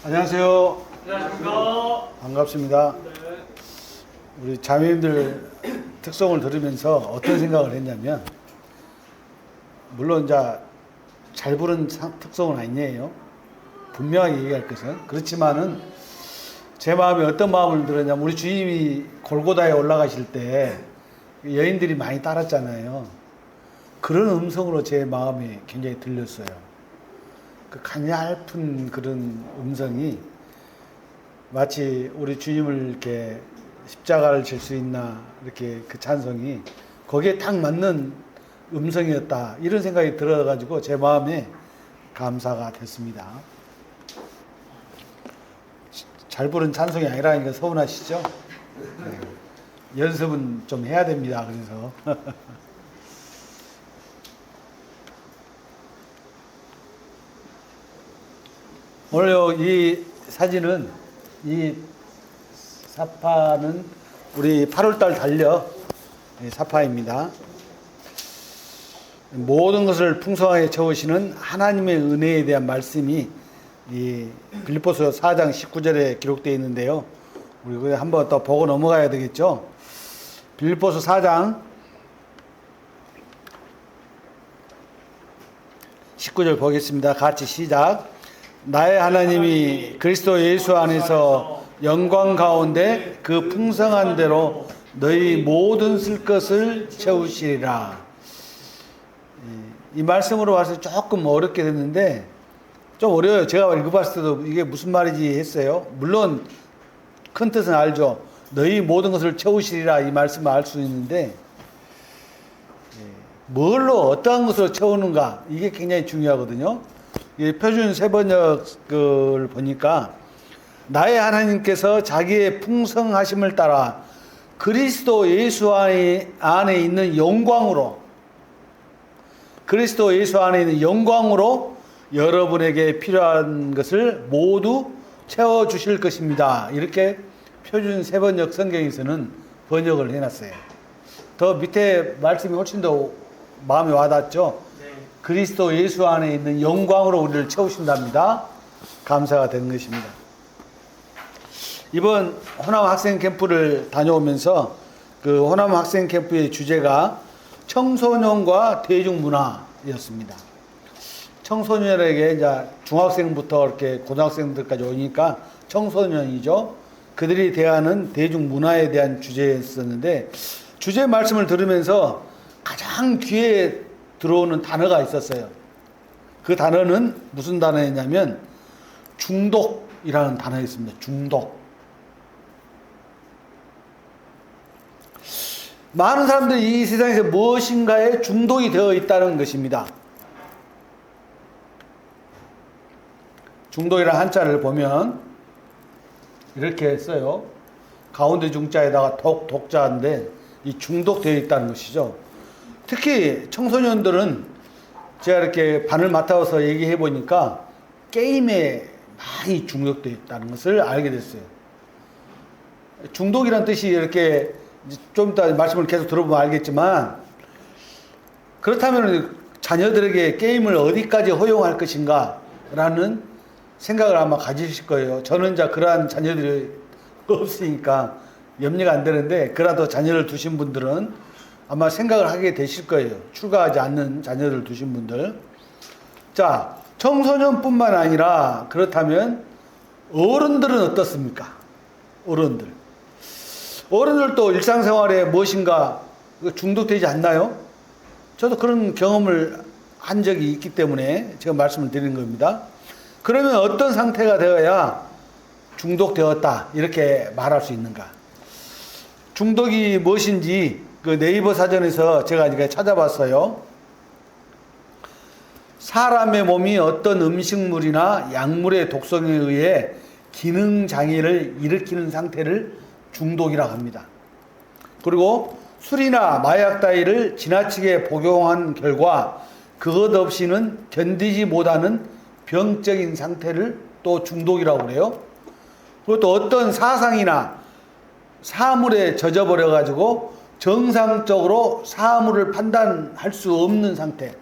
안녕하세요. 안녕하십니까. 반갑습니다. 네. 우리 자매님들 특성을 들으면서 어떤 생각을 했냐면, 물론 이제 잘 부른 특성은 아니에요. 분명하게 얘기할 것은. 그렇지만은 제 마음에 어떤 마음을 들었냐면, 우리 주님이 골고다에 올라가실 때 여인들이 많이 따랐잖아요. 그런 음성으로 제 마음에 굉장히 들렸어요. 그 가냘픈 그런 음성이 마치 우리 주님을 이렇게 십자가를 질 수 있나, 이렇게 그 찬송이 거기에 딱 맞는 음성이었다, 이런 생각이 들어가지고 제 마음에 감사가 됐습니다. 잘 부른 찬송이 아니라니까 서운하시죠? 네. 연습은 좀 해야 됩니다. 그래서 오늘 이 사진은, 이 사파는 우리 8월달 달려 사파입니다. 모든 것을 풍성하게 채우시는 하나님의 은혜에 대한 말씀이 이 빌립보서 4장 19절에 기록되어 있는데요. 우리 그거 한번 더 보고 넘어가야 되겠죠. 빌립보서 4장 19절 보겠습니다. 같이 시작. 나의 하나님이 그리스도 예수 안에서 영광 가운데 그 풍성한 대로 너희 모든 쓸 것을 채우시리라. 이 말씀으로 와서 조금 어렵게 됐는데, 좀 어려워요. 제가 읽어봤을 때도 이게 무슨 말이지 했어요. 물론 큰 뜻은 알죠. 너희 모든 것을 채우시리라, 이 말씀을 알 수 있는데, 뭘로 어떠한 것으로 채우는가, 이게 굉장히 중요하거든요. 이 표준 세번역을 보니까, 나의 하나님께서 자기의 풍성하심을 따라 그리스도 예수 안에 있는 영광으로, 그리스도 예수 안에 있는 영광으로 여러분에게 필요한 것을 모두 채워주실 것입니다. 이렇게 표준 세번역 성경에서는 번역을 해놨어요. 더 밑에 말씀이 훨씬 더 마음에 와닿죠. 그리스도 예수 안에 있는 영광으로 우리를 채우신답니다. 감사가 되는 것입니다. 이번 호남 학생 캠프를 다녀오면서 그 호남 학생 캠프의 주제가 청소년과 대중문화였습니다. 청소년에게 이제 중학생부터 이렇게 고등학생들까지 오니까 청소년이죠. 그들이 대하는 대중문화에 대한 주제였었는데, 주제 말씀을 들으면서 가장 귀에 들어오는 단어가 있었어요. 그 단어는 무슨 단어였냐면 중독이라는 단어였습니다. 중독. 많은 사람들이 이 세상에서 무엇인가에 중독이 되어 있다는 것입니다. 중독이라는 한자를 보면 이렇게 써요. 가운데 중자에다가 독자인데, 이 중독되어 있다는 것이죠. 특히 청소년들은 제가 이렇게 반을 맡아서 얘기해 보니까 게임에 많이 중독되어 있다는 것을 알게 됐어요. 중독이란 뜻이 이렇게 좀 이따 말씀을 계속 들어보면 알겠지만, 그렇다면 자녀들에게 게임을 어디까지 허용할 것인가 라는 생각을 아마 가지실 거예요. 저는 이제 그러한 자녀들이 없으니까 염려가 안 되는데, 그라도 자녀를 두신 분들은 아마 생각을 하게 되실 거예요. 출가하지 않는 자녀를 두신 분들. 자, 청소년뿐만 아니라 그렇다면 어른들은 어떻습니까? 어른들도 일상생활에 무엇인가 중독되지 않나요? 저도 그런 경험을 한 적이 있기 때문에 제가 말씀을 드리는 겁니다. 그러면 어떤 상태가 되어야 중독되었다, 이렇게 말할 수 있는가? 중독이 무엇인지 그 네이버 사전에서 제가 이제 찾아봤어요. 사람의 몸이 어떤 음식물이나 약물의 독성에 의해 기능 장애를 일으키는 상태를 중독이라고 합니다. 그리고 술이나 마약 따위를 지나치게 복용한 결과 그것 없이는 견디지 못하는 병적인 상태를 또 중독이라고 그래요. 그리고 또 어떤 사상이나 사물에 젖어버려 가지고 정상적으로 사물을 판단할 수 없는 상태,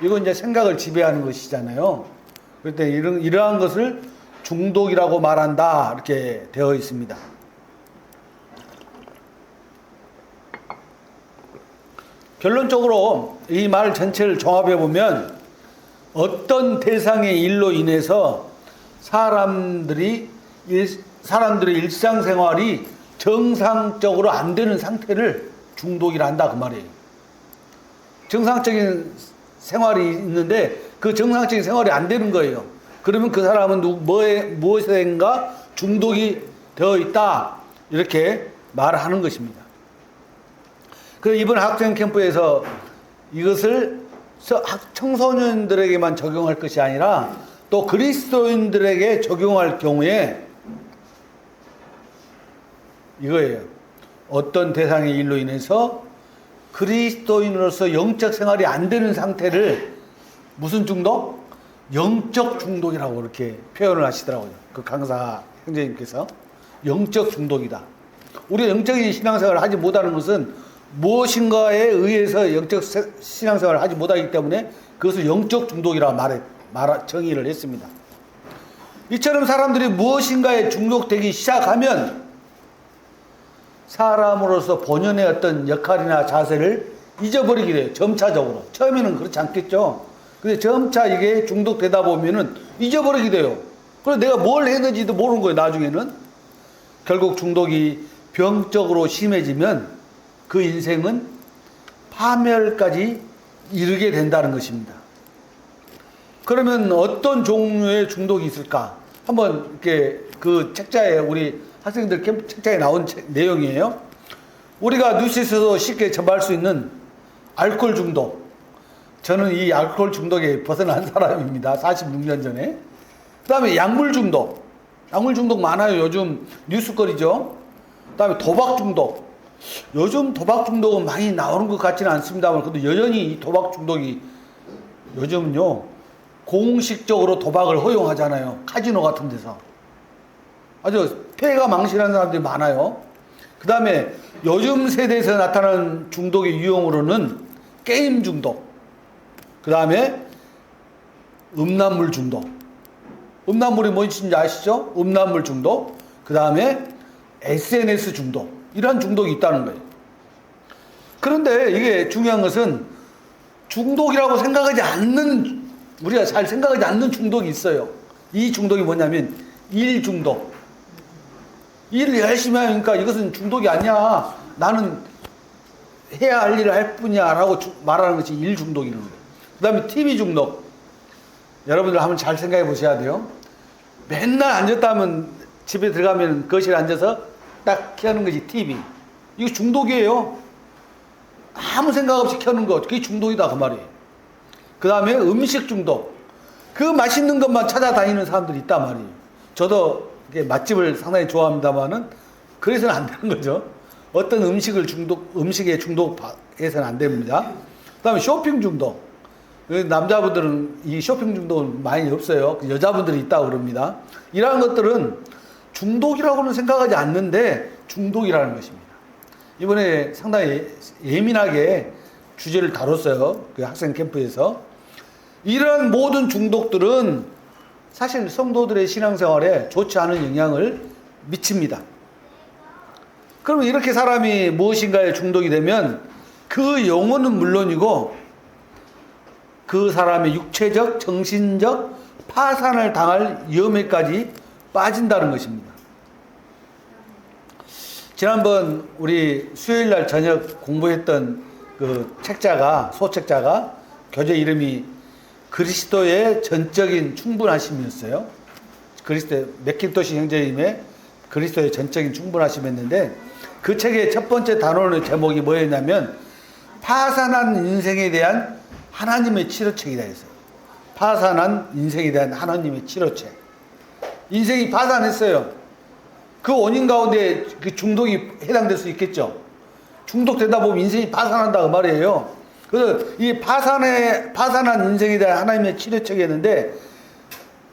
이건 이제 생각을 지배하는 것이잖아요. 그럴 때 이러한 것을 중독이라고 말한다. 이렇게 되어 있습니다. 결론적으로 이 말 전체를 종합해 보면 어떤 대상의 일로 인해서 사람들의 일상생활이 정상적으로 안 되는 상태를 중독이라 한다 그 말이에요. 정상적인 생활이 있는데 그 정상적인 생활이 안 되는 거예요. 그러면 그 사람은 무엇인가 중독이 되어 있다 이렇게 말하는 것입니다. 그래서 이번 학생 캠프에서 이것을 청소년들에게만 적용할 것이 아니라 또 그리스도인들에게 적용할 경우에 이거예요. 어떤 대상의 일로 인해서 그리스도인으로서 영적 생활이 안 되는 상태를 무슨 중독? 영적 중독이라고 이렇게 표현을 하시더라고요. 그 강사 형제님께서 영적 중독이다. 우리가 영적인 신앙생활을 하지 못하는 것은 무엇인가에 의해서 영적 신앙생활을 하지 못하기 때문에 그것을 영적 중독이라 정의를 했습니다. 이처럼 사람들이 무엇인가에 중독되기 시작하면 사람으로서 본연의 어떤 역할이나 자세를 잊어버리게 돼요. 점차적으로. 처음에는 그렇지 않겠죠. 근데 점차 이게 중독되다 보면은 잊어버리게 돼요. 그래서 내가 뭘 했는지도 모르는 거예요, 나중에는. 결국 중독이 병적으로 심해지면 그 인생은 파멸까지 이르게 된다는 것입니다. 그러면 어떤 종류의 중독이 있을까? 한번 이렇게 그 책자에 우리 학생들 캠프 책자에 나온 내용이에요. 우리가 뉴스에서도 쉽게 접할 수 있는 알코올 중독. 저는 이 알코올 중독에 벗어난 사람입니다. 46년 전에. 그 다음에 약물 중독. 약물 중독 많아요. 요즘 뉴스거리죠. 그 다음에 도박 중독. 요즘 도박 중독은 많이 나오는 것 같지는 않습니다만 그래도 여전히 이 도박 중독이 요즘은요 공식적으로 도박을 허용하잖아요. 카지노 같은 데서. 아주 폐가 망신하는 사람들이 많아요. 그 다음에 요즘 세대에서 나타나는 중독의 유형으로는 게임 중독, 그 다음에 음란물 중독. 음란물이 뭔지 아시죠? 음란물 중독, 그 다음에 SNS 중독. 이러한 중독이 있다는 거예요. 그런데 이게 중요한 것은 중독이라고 생각하지 않는, 우리가 잘 생각하지 않는 중독이 있어요. 이 중독이 뭐냐면 일 중독. 일을 열심히 하니까 이것은 중독이 아니야. 나는 해야 할 일을 할 뿐이야 라고 말하는 것이 일 중독이라는 거예요. 그 다음에 TV 중독. 여러분들 한번 잘 생각해 보셔야 돼요. 맨날 앉았다 하면 집에 들어가면 거실에 앉아서 딱 켜는 것이 TV. 이거 중독이에요. 아무 생각 없이 켜는 거. 그게 중독이다 그 말이에요. 그 다음에 음식 중독. 그 맛있는 것만 찾아다니는 사람들이 있단 말이에요. 저도 맛집을 상당히 좋아합니다만은 그래서는 안 되는 거죠. 어떤 음식에 중독해서는 안 됩니다. 그 다음에 쇼핑 중독. 남자분들은 이 쇼핑 중독은 많이 없어요. 여자분들이 있다고 그럽니다. 이러한 것들은 중독이라고는 생각하지 않는데 중독이라는 것입니다. 이번에 상당히 예민하게 주제를 다뤘어요. 그 학생 캠프에서. 이런 모든 중독들은 사실 성도들의 신앙생활에 좋지 않은 영향을 미칩니다. 그러면 이렇게 사람이 무엇인가에 중독이 되면 그 영혼은 물론이고 그 사람의 육체적, 정신적 파산을 당할 위험에까지 빠진다는 것입니다. 지난번 우리 수요일날 저녁 공부했던 그 소책자가 교재 이름이 그리스도의 전적인 충분하심이었어요. 그리스도의 맥킨토시 형제님의 그리스도의 전적인 충분하심이었는데 그 책의 첫 번째 단원의 제목이 뭐였냐면 파산한 인생에 대한 하나님의 치료책이다 했어요. 파산한 인생에 대한 하나님의 치료책. 인생이 파산했어요. 그 원인 가운데 그 중독이 해당될 수 있겠죠. 중독되다 보면 인생이 파산한다 그 말이에요. 그래서 이 파산한 인생에 대한 하나님의 치료책이었는데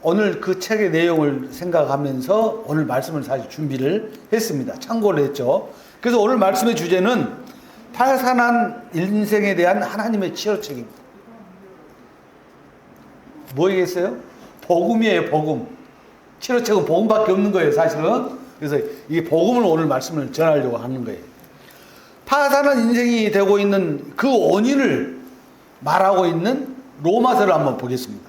오늘 그 책의 내용을 생각하면서 오늘 말씀을 사실 준비를 했습니다. 참고를 했죠. 그래서 오늘 말씀의 주제는 파산한 인생에 대한 하나님의 치료책입니다. 뭐이겠어요? 복음이에요, 복음. 치료책은 복음밖에 없는 거예요, 사실은. 그래서 이 복음을 오늘 말씀을 전하려고 하는 거예요. 파산한 인생이 되고 있는 그 원인을 말하고 있는 로마서를 한번 보겠습니다.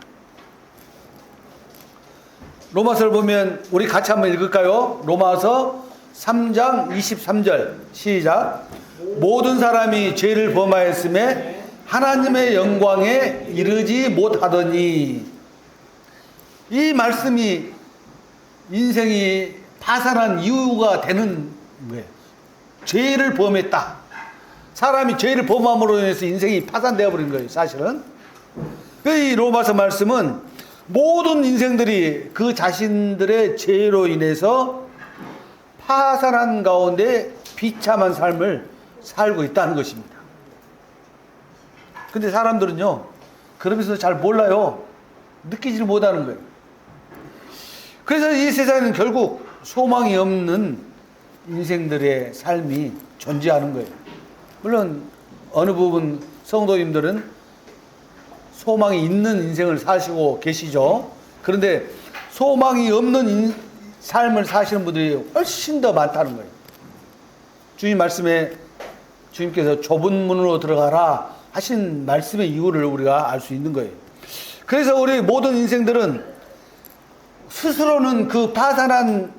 로마서를 보면 우리 같이 한번 읽을까요? 로마서 3장 23절 시작. 모든 사람이 죄를 범하였음에 하나님의 영광에 이르지 못하더니. 이 말씀이 인생이 파산한 이유가 되는 거예요. 죄를 범했다. 사람이 죄를 범함으로 인해서 인생이 파산되어 버린 거예요, 사실은. 이 로마서 말씀은 모든 인생들이 그 자신들의 죄로 인해서 파산한 가운데 비참한 삶을 살고 있다는 것입니다. 근데 사람들은요, 그러면서 잘 몰라요. 느끼지를 못하는 거예요. 그래서 이 세상에는 결국 소망이 없는 인생들의 삶이 존재하는 거예요. 물론 어느 부분 성도님들은 소망이 있는 인생을 사시고 계시죠. 그런데 소망이 없는 삶을 사시는 분들이 훨씬 더 많다는 거예요. 주님 말씀에 주님께서 좁은 문으로 들어가라 하신 말씀의 이유를 우리가 알 수 있는 거예요. 그래서 우리 모든 인생들은 스스로는 그 파산한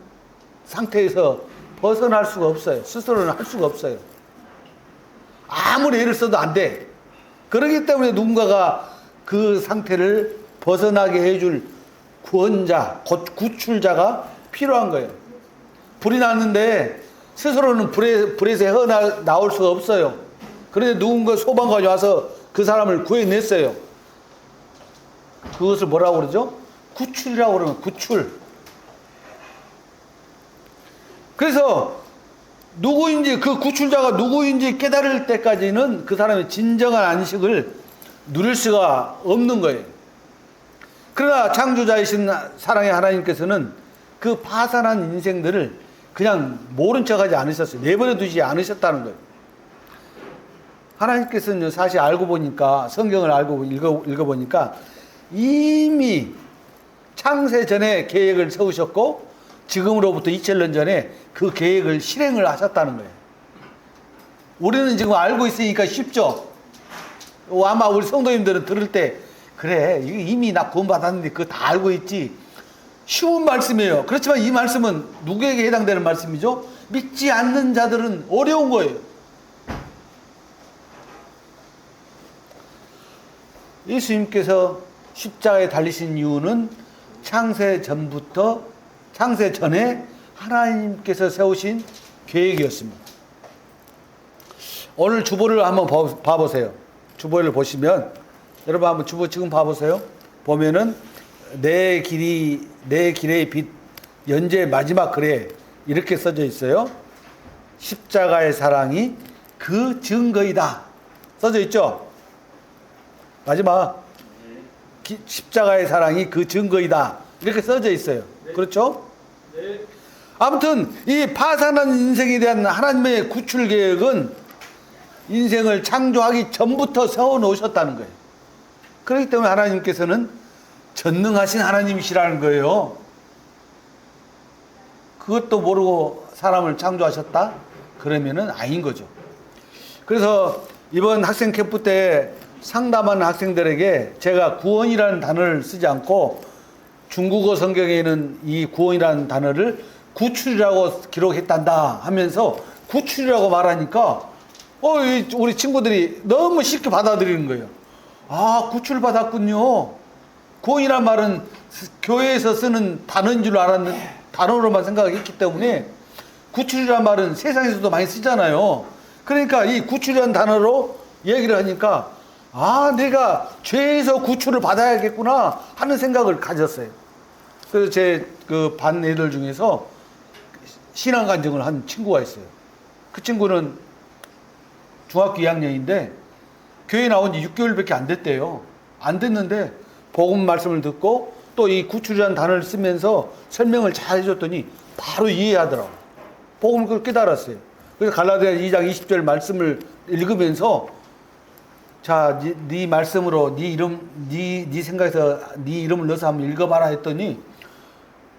상태에서 벗어날 수가 없어요. 스스로는 할 수가 없어요. 아무리 애를 써도 안 돼. 그렇기 때문에 누군가가 그 상태를 벗어나게 해줄 구원자, 구출자가 필요한 거예요. 불이 났는데 스스로는 불에서 헤어나올 수가 없어요. 그런데 누군가 소방관이 와서 그 사람을 구해냈어요. 그것을 뭐라고 그러죠? 구출이라고 그러면 구출. 그래서 누구인지, 그 구출자가 누구인지 깨달을 때까지는 그 사람의 진정한 안식을 누릴 수가 없는 거예요. 그러나 창조자이신 사랑의 하나님께서는 그 파산한 인생들을 그냥 모른 척하지 않으셨어요. 내버려 두지 않으셨다는 거예요. 하나님께서는 사실 알고 보니까, 성경을 알고 읽어보니까 이미 창세 전에 계획을 세우셨고 지금으로부터 2000년 전에 그 계획을 실행을 하셨다는 거예요. 우리는 지금 알고 있으니까 쉽죠. 아마 우리 성도님들은 들을 때 그래 이미 나 구원받았는데 그거 다 알고 있지. 쉬운 말씀이에요. 그렇지만 이 말씀은 누구에게 해당되는 말씀이죠? 믿지 않는 자들은 어려운 거예요. 예수님께서 십자가에 달리신 이유는 창세 전에 하나님께서 세우신 계획이었습니다. 오늘 주보를 한번 봐보세요. 주보를 보시면 여러분 한번 주보 지금 봐보세요. 보면은 내 길의 빛 연재 마지막 글에 이렇게 써져 있어요. 십자가의 사랑이 그 증거이다. 써져 있죠? 마지막 십자가의 사랑이 그 증거이다. 이렇게 써져 있어요. 그렇죠? 네. 아무튼 이 파산한 인생에 대한 하나님의 구출 계획은 인생을 창조하기 전부터 세워놓으셨다는 거예요. 그렇기 때문에 하나님께서는 전능하신 하나님이시라는 거예요. 그것도 모르고 사람을 창조하셨다? 그러면은 아닌 거죠. 그래서 이번 학생 캠프 때 상담하는 학생들에게 제가 구원이라는 단어를 쓰지 않고 중국어 성경에는 이 구원이라는 단어를 구출이라고 기록했단다 하면서 구출이라고 말하니까 우리 친구들이 너무 쉽게 받아들이는 거예요. 아, 구출 받았군요. 구원이란 말은 교회에서 쓰는 단어인 줄 알았는데 단어로만 생각했기 때문에 구출이란 말은 세상에서도 많이 쓰잖아요. 그러니까 이 구출이라는 단어로 얘기를 하니까 아, 내가 죄에서 구출을 받아야겠구나 하는 생각을 가졌어요. 그래서 제 그 반 애들 중에서 신앙 간증을 한 친구가 있어요. 그 친구는 중학교 2학년인데 교회 나온 지 6개월밖에 안 됐대요. 안 됐는데 복음 말씀을 듣고 또 이 구출이라는 단어를 쓰면서 설명을 잘 해줬더니 바로 이해하더라고요. 복음을 깨달았어요. 그래서 갈라디아 2장 20절 말씀을 읽으면서 자, 네 말씀으로 네 이름, 네 생각에서 네 이름을 넣어서 한번 읽어봐라 했더니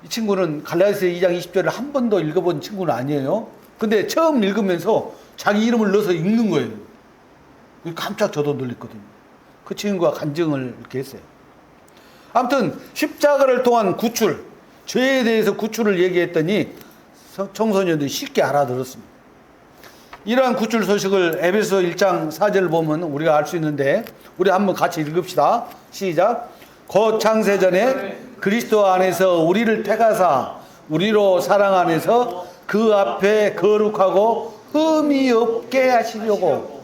이 친구는 갈라디아서 2장 20절을 한 번도 읽어본 친구는 아니에요. 근데 처음 읽으면서 자기 이름을 넣어서 읽는 거예요. 깜짝 저도 놀랬거든요. 그 친구가 간증을 이렇게 했어요. 아무튼 십자가를 통한 구출, 죄에 대해서 구출을 얘기했더니 청소년들이 쉽게 알아들었습니다. 이러한 구출 소식을 에베소 1장 4절을 보면 우리가 알 수 있는데, 우리 한번 같이 읽읍시다. 시작. 곧 창세전에 그리스도 안에서 우리를 택하사 우리로 사랑 안에서 그 앞에 거룩하고 흠이 없게 하시려고.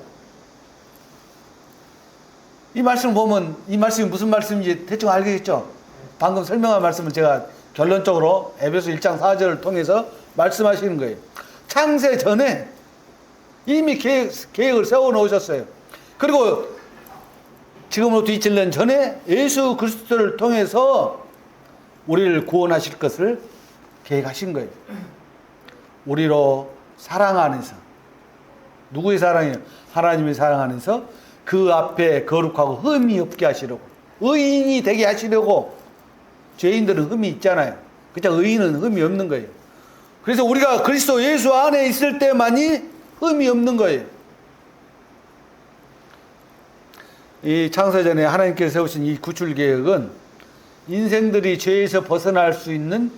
이 말씀 보면 이 말씀이 무슨 말씀인지 대충 알겠죠? 방금 설명한 말씀을 제가 결론적으로 에베소 1장 4절을 통해서 말씀하시는 거예요. 창세 전에 이미 계획을 세워 놓으셨어요. 그리고 지금으로부터 2000년 전에 예수 그리스도를 통해서 우리를 구원하실 것을 계획하신 거예요. 우리로 사랑 안에서. 누구의 사랑이에요? 하나님의 사랑 안에서 그 앞에 거룩하고 흠이 없게 하시려고. 의인이 되게 하시려고. 죄인들은 흠이 있잖아요. 그렇죠? 의인은 흠이 없는 거예요. 그래서 우리가 그리스도 예수 안에 있을 때만이 흠이 없는 거예요. 이 창세전에 하나님께서 세우신 이 구출 계획은 인생들이 죄에서 벗어날 수 있는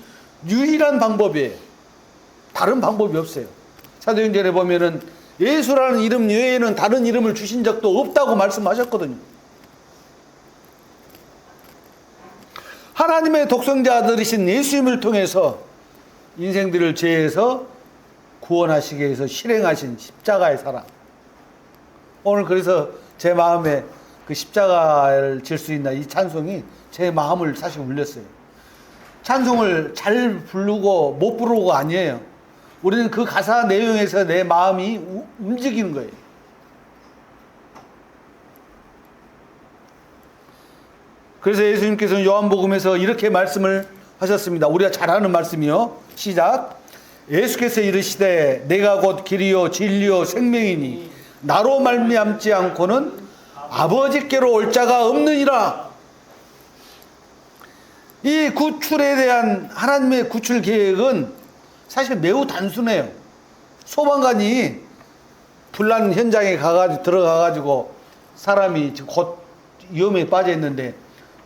유일한 방법이에요. 다른 방법이 없어요. 사도행전에 보면은 예수라는 이름 외에는 다른 이름을 주신 적도 없다고 말씀하셨거든요. 하나님의 독생자 아들이신 예수님을 통해서 인생들을 죄에서 구원하시기 위해서 실행하신 십자가의 사랑. 오늘 그래서 제 마음에 그 십자가를 질 수 있는 이 찬송이 제 마음을 사실 울렸어요. 찬송을 잘 부르고 못 부르고가 아니에요. 우리는 그 가사 내용에서 내 마음이 움직이는 거예요. 그래서 예수님께서는 요한복음에서 이렇게 말씀을 하셨습니다. 우리가 잘 아는 말씀이요. 시작. 예수께서 이르시되 내가 곧 길이요 진리요 생명이니 나로 말미암지 않고는 아버지께로 올 자가 없느니라. 이 구출에 대한 하나님의 구출 계획은 사실 매우 단순해요. 소방관이 불난 현장에 들어가가지고 사람이 곧 위험에 빠져 있는데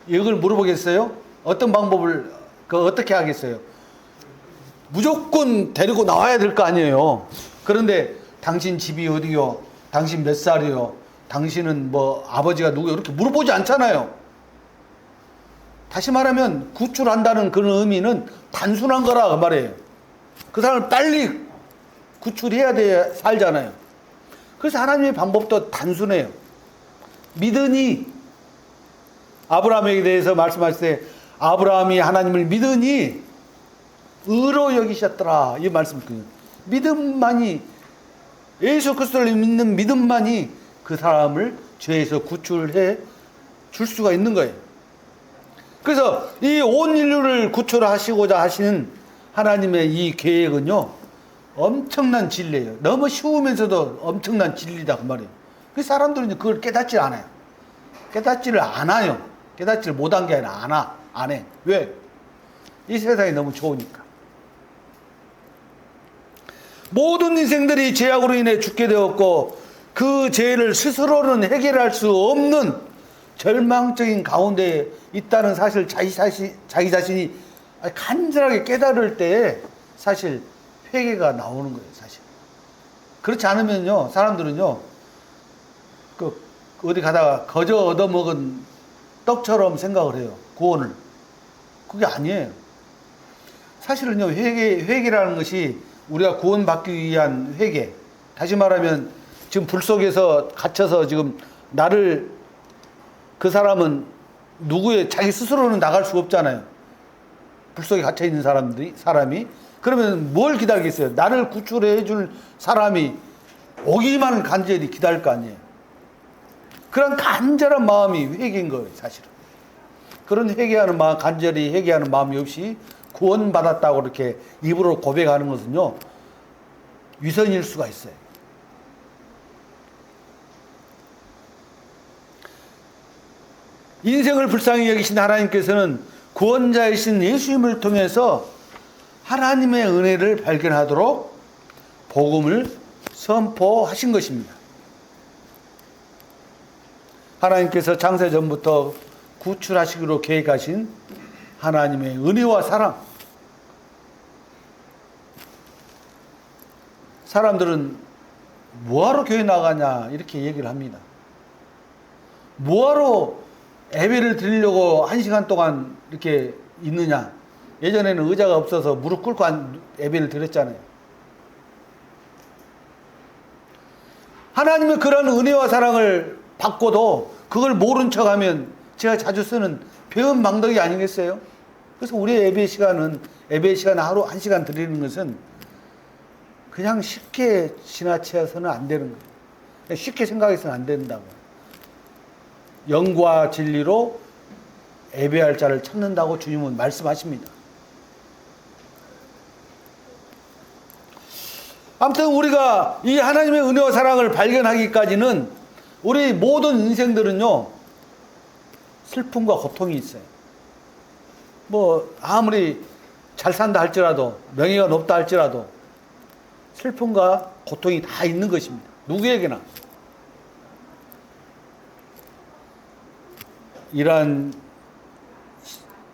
이걸 물어보겠어요? 어떤 방법을 어떻게 하겠어요? 무조건 데리고 나와야 될 거 아니에요. 그런데 당신 집이 어디요? 당신 몇 살이요? 당신은 뭐 아버지가 누구요? 이렇게 물어보지 않잖아요. 다시 말하면 구출한다는 그런 의미는 단순한 거라 그 말이에요. 그 사람을 빨리 구출해야 돼 살잖아요. 그래서 하나님의 방법도 단순해요. 믿으니, 아브라함에 대해서 말씀하실 때 아브라함이 하나님을 믿으니 의로 여기셨더라 이 말씀이거든요. 믿음만이, 예수 그리스도를 믿는 믿음만이 그 사람을 죄에서 구출해 줄 수가 있는 거예요. 그래서 이 온 인류를 구출하시고자 하시는 하나님의 이 계획은요 엄청난 진리예요. 너무 쉬우면서도 엄청난 진리다 그 말이에요. 그 사람들은 그걸 깨닫지 않아요. 깨닫지를 않아요. 깨닫지를 못한 게 아니라 안 해. 왜? 이 세상이 너무 좋으니까. 모든 인생들이 죄악으로 인해 죽게 되었고 그 죄를 스스로는 해결할 수 없는 절망적인 가운데 있다는 사실 자기 자신이 간절하게 깨달을 때 사실 회개가 나오는 거예요. 사실 그렇지 않으면요 사람들은요 어디 가다가 거저 얻어먹은 떡처럼 생각을 해요. 구원을. 그게 아니에요. 사실은요 회개라는 것이 우리가 구원받기 위한 회개. 다시 말하면 지금 불 속에서 갇혀서 지금 나를, 그 사람은 누구의, 자기 스스로는 나갈 수 없잖아요. 불 속에 갇혀 있는 사람이 그러면 뭘 기다리겠어요? 나를 구출해 줄 사람이 오기만 간절히 기다릴 거 아니에요. 그런 간절한 마음이 회개인 거예요, 사실은. 그런 회개하는 마음, 간절히 회개하는 마음이 없이 구원받았다고 이렇게 입으로 고백하는 것은요 위선일 수가 있어요. 인생을 불쌍히 여기신 하나님께서는 구원자이신 예수님을 통해서 하나님의 은혜를 발견하도록 복음을 선포하신 것입니다. 하나님께서 창세전부터 구출하시기로 계획하신 하나님의 은혜와 사랑. 사람들은 뭐하러 교회 나가냐 이렇게 얘기를 합니다. 뭐하러 예배를 드리려고 1시간 동안 이렇게 있느냐. 예전에는 의자가 없어서 무릎 꿇고 예배를 드렸잖아요. 하나님의 그런 은혜와 사랑을 받고도 그걸 모른 척하면 제가 자주 쓰는 배은망덕이 아니겠어요? 그래서 우리의 예배 시간은 하루 1시간 드리는 것은 그냥 쉽게 지나쳐서는 안 되는 거예요. 그냥 쉽게 생각해서는 안 된다고. 영과 진리로 예배할 자를 찾는다고 주님은 말씀하십니다. 아무튼 우리가 이 하나님의 은혜와 사랑을 발견하기까지는 우리 모든 인생들은요, 슬픔과 고통이 있어요. 뭐 아무리 잘 산다 할지라도, 명예가 높다 할지라도 슬픔과 고통이 다 있는 것입니다. 누구에게나. 이러한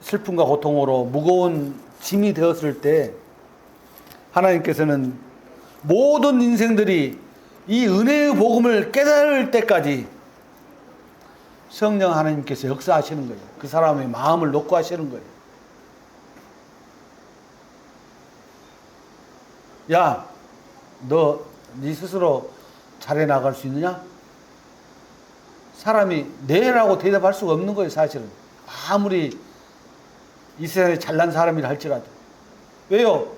슬픔과 고통으로 무거운 짐이 되었을 때 하나님께서는 모든 인생들이 이 은혜의 복음을 깨달을 때까지 성령 하나님께서 역사하시는 거예요. 그 사람의 마음을 놓고 하시는 거예요. 야, 너 네 스스로 잘해 나갈 수 있느냐? 사람이 네라고 대답할 수가 없는 거예요, 사실은. 아무리 이 세상에 잘난 사람이라 할지라도. 왜요?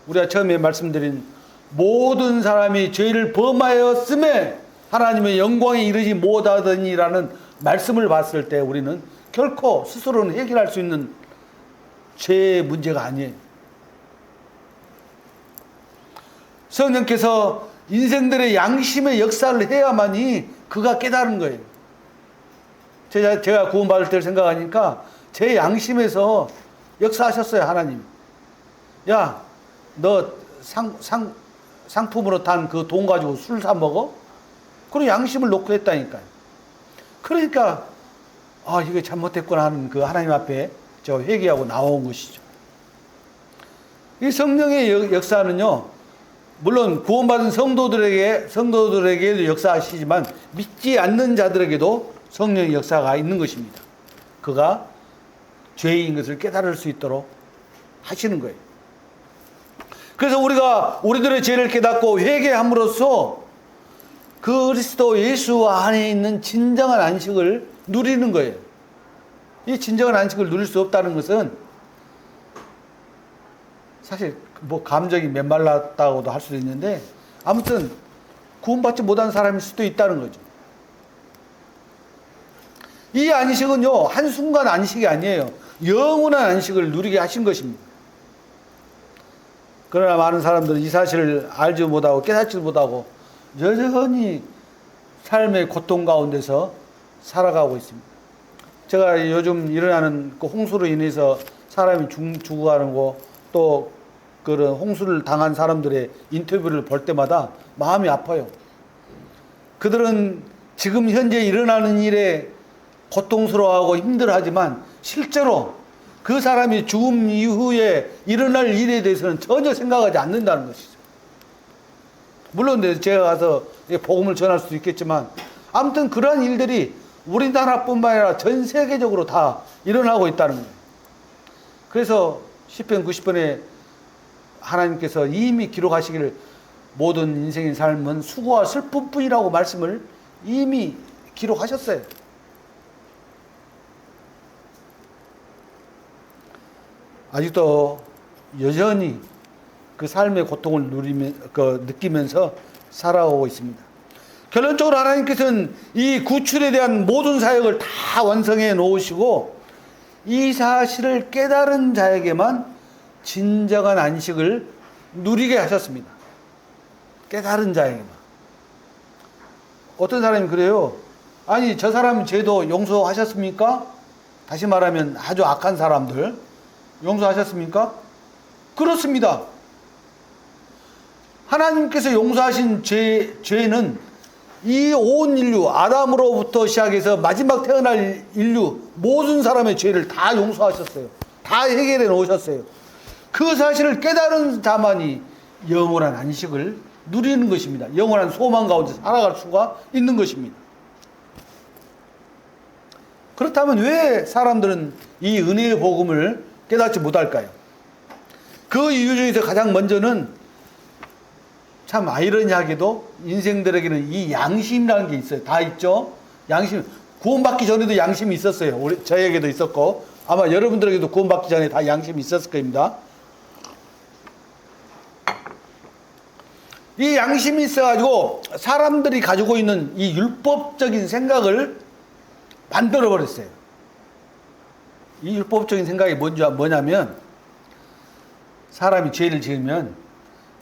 우리가 처음에 말씀드린 모든 사람이 죄를 범하였음에 하나님의 영광에 이르지 못하더니라는 말씀을 봤을 때 우리는 결코 스스로는 해결할 수 있는 죄의 문제가 아니에요. 성령께서 인생들의 양심의 역사를 해야만이 그가 깨달은 거예요. 제가 구원받을 때를 생각하니까 제 양심에서 역사하셨어요, 하나님. 야, 너 상품으로 탄 그 돈 가지고 술 사 먹어? 그런 양심을 놓고 했다니까요. 그러니까, 아, 이게 잘못했구나 하는 그 하나님 앞에 저 회개하고 나온 것이죠. 이 성령의 역사는요, 물론 구원받은 성도들에게도 역사하시지만 믿지 않는 자들에게도 성령의 역사가 있는 것입니다. 그가 죄인 것을 깨달을 수 있도록 하시는 거예요. 그래서 우리들의 죄를 깨닫고 회개함으로써 그리스도 예수 안에 있는 진정한 안식을 누리는 거예요. 이 진정한 안식을 누릴 수 없다는 것은 사실 뭐 감정이 메말랐다고도 할 수도 있는데 아무튼 구원받지 못한 사람일 수도 있다는 거죠. 이 안식은요, 한순간 안식이 아니에요. 영원한 안식을 누리게 하신 것입니다. 그러나 많은 사람들은 이 사실을 알지 못하고 깨닫지 못하고 여전히 삶의 고통 가운데서 살아가고 있습니다. 제가 요즘 일어나는 그 홍수로 인해서 사람이 죽어가는 거, 또 그런 홍수를 당한 사람들의 인터뷰를 볼 때마다 마음이 아파요. 그들은 지금 현재 일어나는 일에 고통스러워하고 힘들어하지만 실제로 그 사람이 죽음 이후에 일어날 일에 대해서는 전혀 생각하지 않는다는 것이죠. 물론 제가 가서 복음을 전할 수도 있겠지만 아무튼 그러한 일들이 우리나라뿐만 아니라 전 세계적으로 다 일어나고 있다는 거예요. 그래서 시편 90편에 하나님께서 이미 기록하시기를 모든 인생의 삶은 수고와 슬픔뿐이라고 말씀을 이미 기록하셨어요. 아직도 여전히 그 삶의 고통을 느끼면서 살아오고 있습니다. 결론적으로 하나님께서는 이 구출에 대한 모든 사역을 다 완성해 놓으시고 이 사실을 깨달은 자에게만 진정한 안식을 누리게 하셨습니다. 깨달은 자에게만. 어떤 사람이 그래요. 아니, 저 사람 죄도 용서하셨습니까? 다시 말하면 아주 악한 사람들 용서하셨습니까? 그렇습니다. 하나님께서 용서하신 죄는 이 온 인류, 아담으로부터 시작해서 마지막 태어날 인류 모든 사람의 죄를 다 용서하셨어요. 다 해결해 놓으셨어요. 그 사실을 깨달은 자만이 영원한 안식을 누리는 것입니다. 영원한 소망 가운데 살아갈 수가 있는 것입니다. 그렇다면 왜 사람들은 이 은혜의 복음을 깨닫지 못할까요? 그 이유 중에서 가장 먼저는 참 아이러니하게도 인생들에게는 이 양심이라는 게 있어요. 다 있죠? 양심. 구원받기 전에도 양심이 있었어요. 저에게도 있었고 아마 여러분들에게도 구원받기 전에 다 양심이 있었을 겁니다. 이 양심이 있어가지고 사람들이 가지고 있는 이 율법적인 생각을 만들어버렸어요. 이 율법적인 생각이 뭐냐면 사람이 죄를 지으면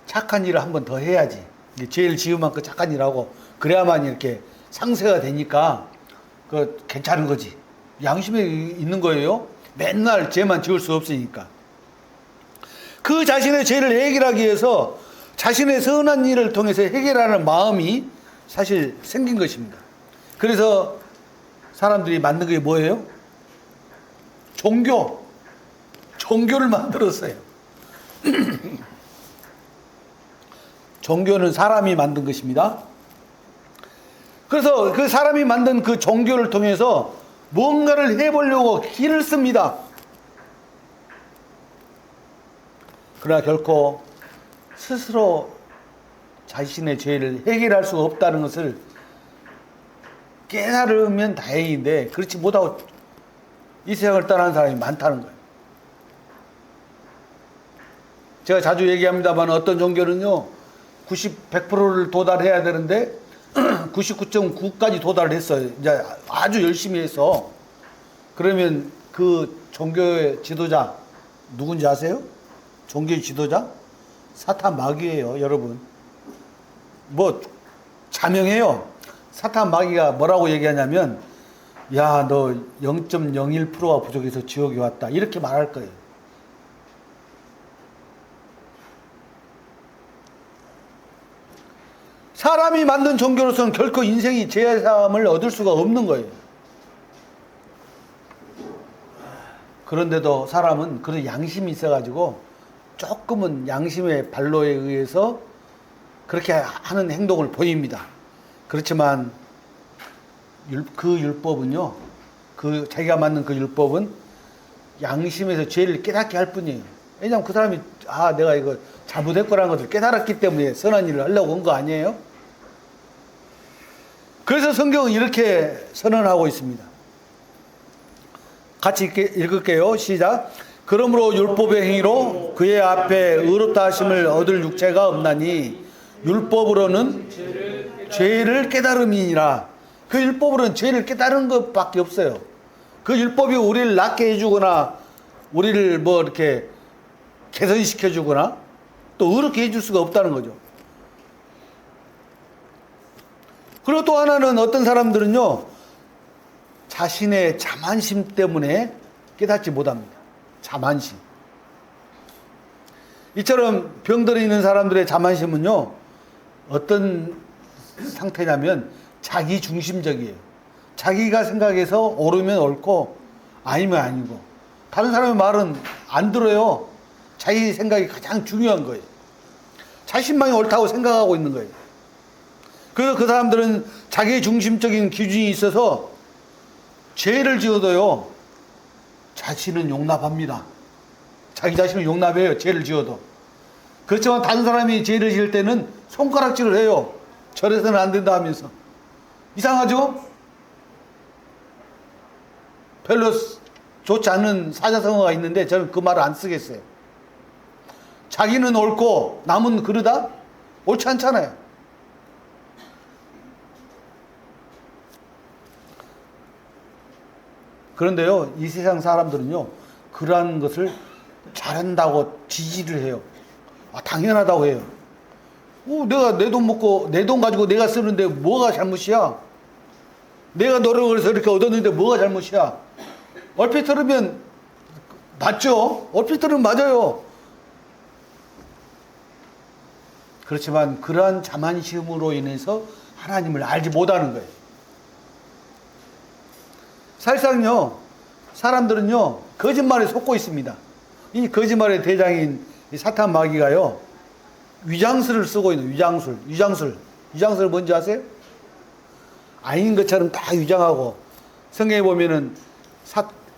착한 일을 한 번 더 해야지. 죄를 지은 만큼 착한 일하고 그래야만 이렇게 상쇄가 되니까 그 괜찮은 거지. 양심이 있는 거예요. 맨날 죄만 지을 수 없으니까. 그 자신의 죄를 해결하기 위해서 자신의 선한 일을 통해서 해결하는 마음이 사실 생긴 것입니다. 그래서 사람들이 만든 게 뭐예요? 종교를 만들었어요. 종교는 사람이 만든 것입니다. 그래서 그 사람이 만든 그 종교를 통해서 뭔가를 해보려고 기를 씁니다. 그러나 결코 스스로 자신의 죄를 해결할 수 없다는 것을 깨달으면 다행인데 그렇지 못하고 이 세상을 떠나는 사람이 많다는 거예요. 제가 자주 얘기합니다만 어떤 종교는요 100%를 도달해야 되는데 99.9까지 도달을 했어요. 이제 아주 열심히 해서. 그러면 그 종교의 지도자 누군지 아세요? 종교의 지도자? 사탄 마귀예요, 여러분. 뭐 자명해요. 사탄 마귀가 뭐라고 얘기하냐면 야, 너 0.01%가 부족해서 지옥에 왔다. 이렇게 말할 거예요. 사람이 만든 종교로서는 결코 인생이 제삼을 얻을 수가 없는 거예요. 그런데도 사람은 그런 양심이 있어가지고 조금은 양심의 발로에 의해서 그렇게 하는 행동을 보입니다. 그렇지만 그 율법은요, 그 자기가 만든 그 율법은 양심에서 죄를 깨닫게 할 뿐이에요. 왜냐하면 그 사람이 내가 이거 잘못했구라는 것을 깨달았기 때문에 선한 일을 하려고 한 거 아니에요? 그래서 성경은 이렇게 선언하고 있습니다. 같이 읽을게요. 시작. 그러므로 율법의 행위로 그의 앞에 의롭다 하심을 얻을 육체가 없나니 율법으로는 죄를 깨달음이니라. 그 율법으로는 죄를 깨달은 것밖에 없어요. 그 율법이 우리를 낫게 해주거나 우리를 뭐 이렇게 개선시켜주거나 또 의롭게 해줄 수가 없다는 거죠. 그리고 또 하나는 어떤 사람들은요 자신의 자만심 때문에 깨닫지 못합니다. 자만심. 이처럼 병들어 있는 사람들의 자만심은요 어떤 상태냐면 자기 중심적이에요. 자기가 생각해서 옳으면 옳고 아니면 아니고 다른 사람의 말은 안 들어요. 자기 생각이 가장 중요한 거예요. 자신만이 옳다고 생각하고 있는 거예요. 그래서 그 사람들은 자기 중심적인 기준이 있어서 죄를 지어도요 자신은 용납합니다. 자기 자신을 용납해요. 죄를 지어도. 그렇지만 다른 사람이 죄를 지을 때는 손가락질을 해요. 저래서는 안 된다 하면서. 이상하죠? 별로 좋지 않은 사자성어가 있는데 저는 그 말을 안 쓰겠어요. 자기는 옳고 남은 그르다? 옳지 않잖아요. 그런데요 이 세상 사람들은요 그러한 것을 잘한다고 지지를 해요. 당연하다고 해요. 내가 내 돈 먹고 내 돈 가지고 내가 쓰는데 뭐가 잘못이야? 내가 노력을 해서 이렇게 얻었는데 뭐가 잘못이야? 얼핏 들으면 맞죠? 얼핏 들으면 맞아요. 그렇지만 그러한 자만심으로 인해서 하나님을 알지 못하는 거예요. 사실상요, 사람들은요, 거짓말에 속고 있습니다. 이 거짓말의 대장인 이 사탄 마귀가요, 위장술을 쓰고 있는 위장술 뭔지 아세요? 아닌 것처럼 다 위장하고, 성경에 보면은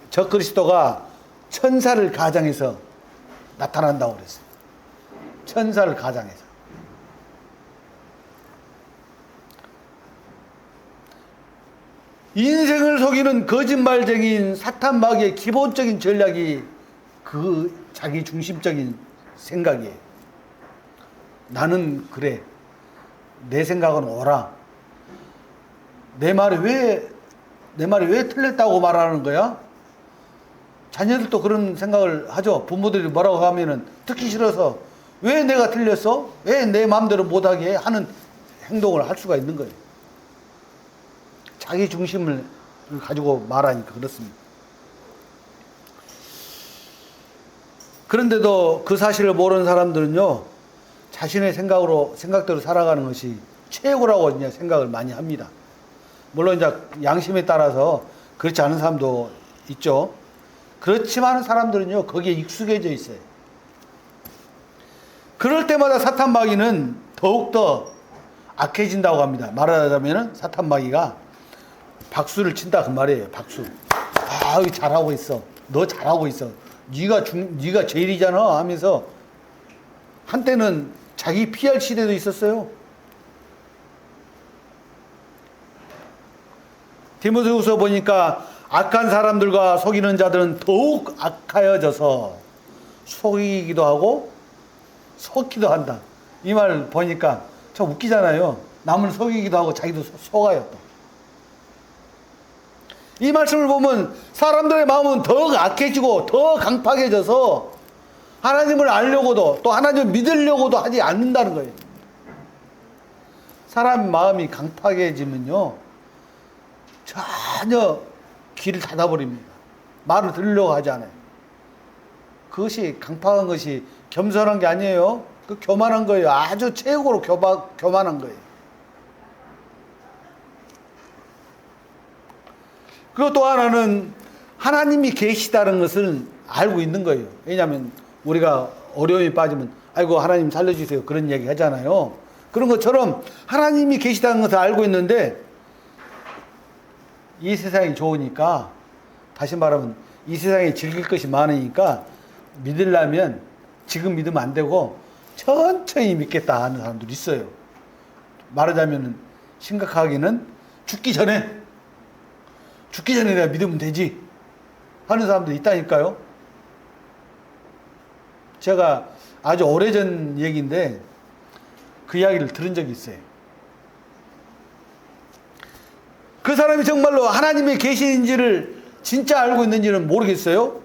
적그리스도가 천사를 가장해서 나타난다고 그랬어요. 천사를 가장해서. 인생을 속이는 거짓말쟁이인 사탄 마귀의 기본적인 전략이 그 자기 중심적인 생각이에요. 나는 그래. 내 생각은 옳아. 내 말이 왜 틀렸다고 말하는 거야? 자녀들도 그런 생각을 하죠. 부모들이 뭐라고 하면은 듣기 싫어서 왜 내가 틀렸어? 왜 내 마음대로 못하게 하는 행동을 할 수가 있는 거예요. 자기 중심을 가지고 말하니까 그렇습니다. 그런데도 그 사실을 모르는 사람들은요, 자신의 생각대로 살아가는 것이 최고라고 이제 생각을 많이 합니다. 물론 이제 양심에 따라서 그렇지 않은 사람도 있죠. 그렇지만 사람들은요, 거기에 익숙해져 있어요. 그럴 때마다 사탄 마귀는 더욱더 악해진다고 합니다. 말하자면 사탄 마귀가 박수를 친다 그 말이에요. 박수. 아, 잘하고 있어. 너 잘하고 있어. 네가 제일이잖아 하면서 한때는 자기 피할 시대도 있었어요. 디모데후서 보니까 악한 사람들과 속이는 자들은 더욱 악하여져서 속이기도 하고 속기도 한다. 이 말 보니까 참 웃기잖아요. 남을 속이기도 하고 자기도 속아요. 또. 이 말씀을 보면 사람들의 마음은 더 악해지고 더 강팍해져서 하나님을 알려고도 또 하나님을 믿으려고도 하지 않는다는 거예요. 사람 마음이 강팍해지면요, 전혀 귀를 닫아버립니다. 말을 들으려고 하지 않아요. 그것이 강팍한 것이 겸손한 게 아니에요. 그 교만한 거예요. 아주 최고로 교만한 거예요. 그리고 또 하나는 하나님이 계시다는 것을 알고 있는 거예요. 왜냐하면 우리가 어려움에 빠지면 아이고 하나님 살려주세요 그런 얘기 하잖아요. 그런 것처럼 하나님이 계시다는 것을 알고 있는데 이 세상이 좋으니까, 다시 말하면 이 세상에 즐길 것이 많으니까 믿으려면 지금 믿으면 안 되고 천천히 믿겠다 하는 사람들이 있어요. 말하자면 심각하게는 죽기 전에 내가 믿으면 되지 하는 사람들이 있다니까요. 제가 아주 오래전 얘기인데 그 이야기를 들은 적이 있어요. 그 사람이 정말로 하나님의 계시인지를 진짜 알고 있는지는 모르겠어요.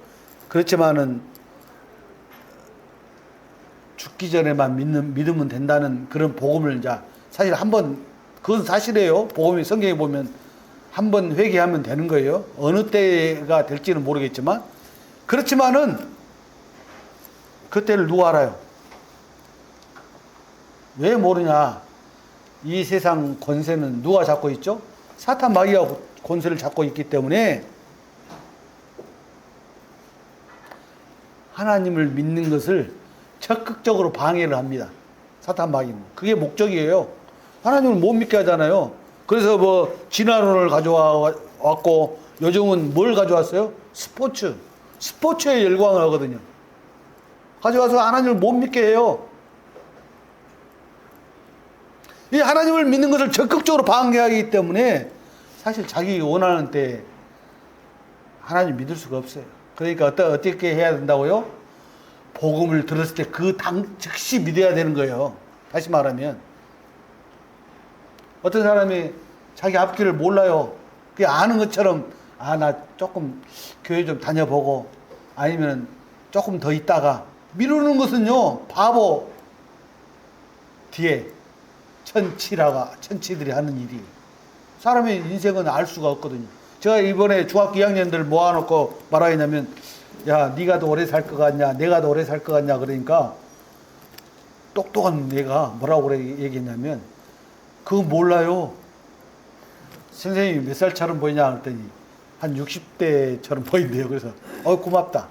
그렇지만은 죽기 전에만 믿으면 된다는 그런 복음을 이제 사실 그건 사실이에요. 복음이 성경에 보면 한번 회개하면 되는 거예요. 어느 때가 될지는 모르겠지만, 그렇지만은 그때를 누가 알아요? 왜 모르냐? 이 세상 권세는 누가 잡고 있죠? 사탄 마귀가 권세를 잡고 있기 때문에 하나님을 믿는 것을 적극적으로 방해를 합니다. 사탄 마귀는. 그게 목적이에요. 하나님을 못 믿게 하잖아요. 그래서 진화론을 가져왔고, 요즘은 뭘 가져왔어요? 스포츠에 열광을 하거든요. 가져와서 하나님을 못 믿게 해요. 이 하나님을 믿는 것을 적극적으로 방해하기 때문에 사실 자기 원하는 때 하나님 믿을 수가 없어요. 그러니까 어떻게 해야 된다고요? 복음을 들었을 때 즉시 믿어야 되는 거예요. 다시 말하면 어떤 사람이 자기 앞길을 몰라요. 그냥 아는 것처럼 나 조금 교회 좀 다녀보고 아니면 조금 더 있다가 미루는 것은요, 바보 뒤에 천치들이 하는 일이에요. 사람의 인생은 알 수가 없거든요. 제가 이번에 중학교 2학년들 모아놓고 말하겠냐면, 야, 네가 더 오래 살 것 같냐, 내가 더 오래 살 것 같냐, 그러니까 똑똑한 애가 뭐라고 그래 얘기했냐면, 그거 몰라요. 선생님이 몇 살처럼 보이냐 했더니 한 60대처럼 보인대요. 그래서 고맙다.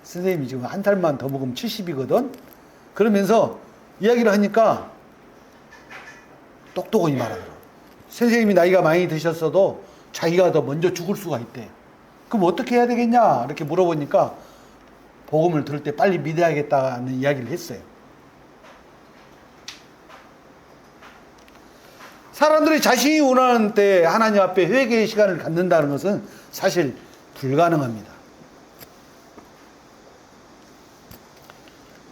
선생님이 지금 한 살만 더 먹으면 70이거든. 그러면서 이야기를 하니까 똑똑하니 말하더라고. 선생님이 나이가 많이 드셨어도 자기가 더 먼저 죽을 수가 있대. 그럼 어떻게 해야 되겠냐 이렇게 물어보니까 복음을 들을 때 빨리 믿어야겠다는 이야기를 했어요. 사람들이 자신이 원하는 때 하나님 앞에 회개의 시간을 갖는다는 것은 사실 불가능합니다.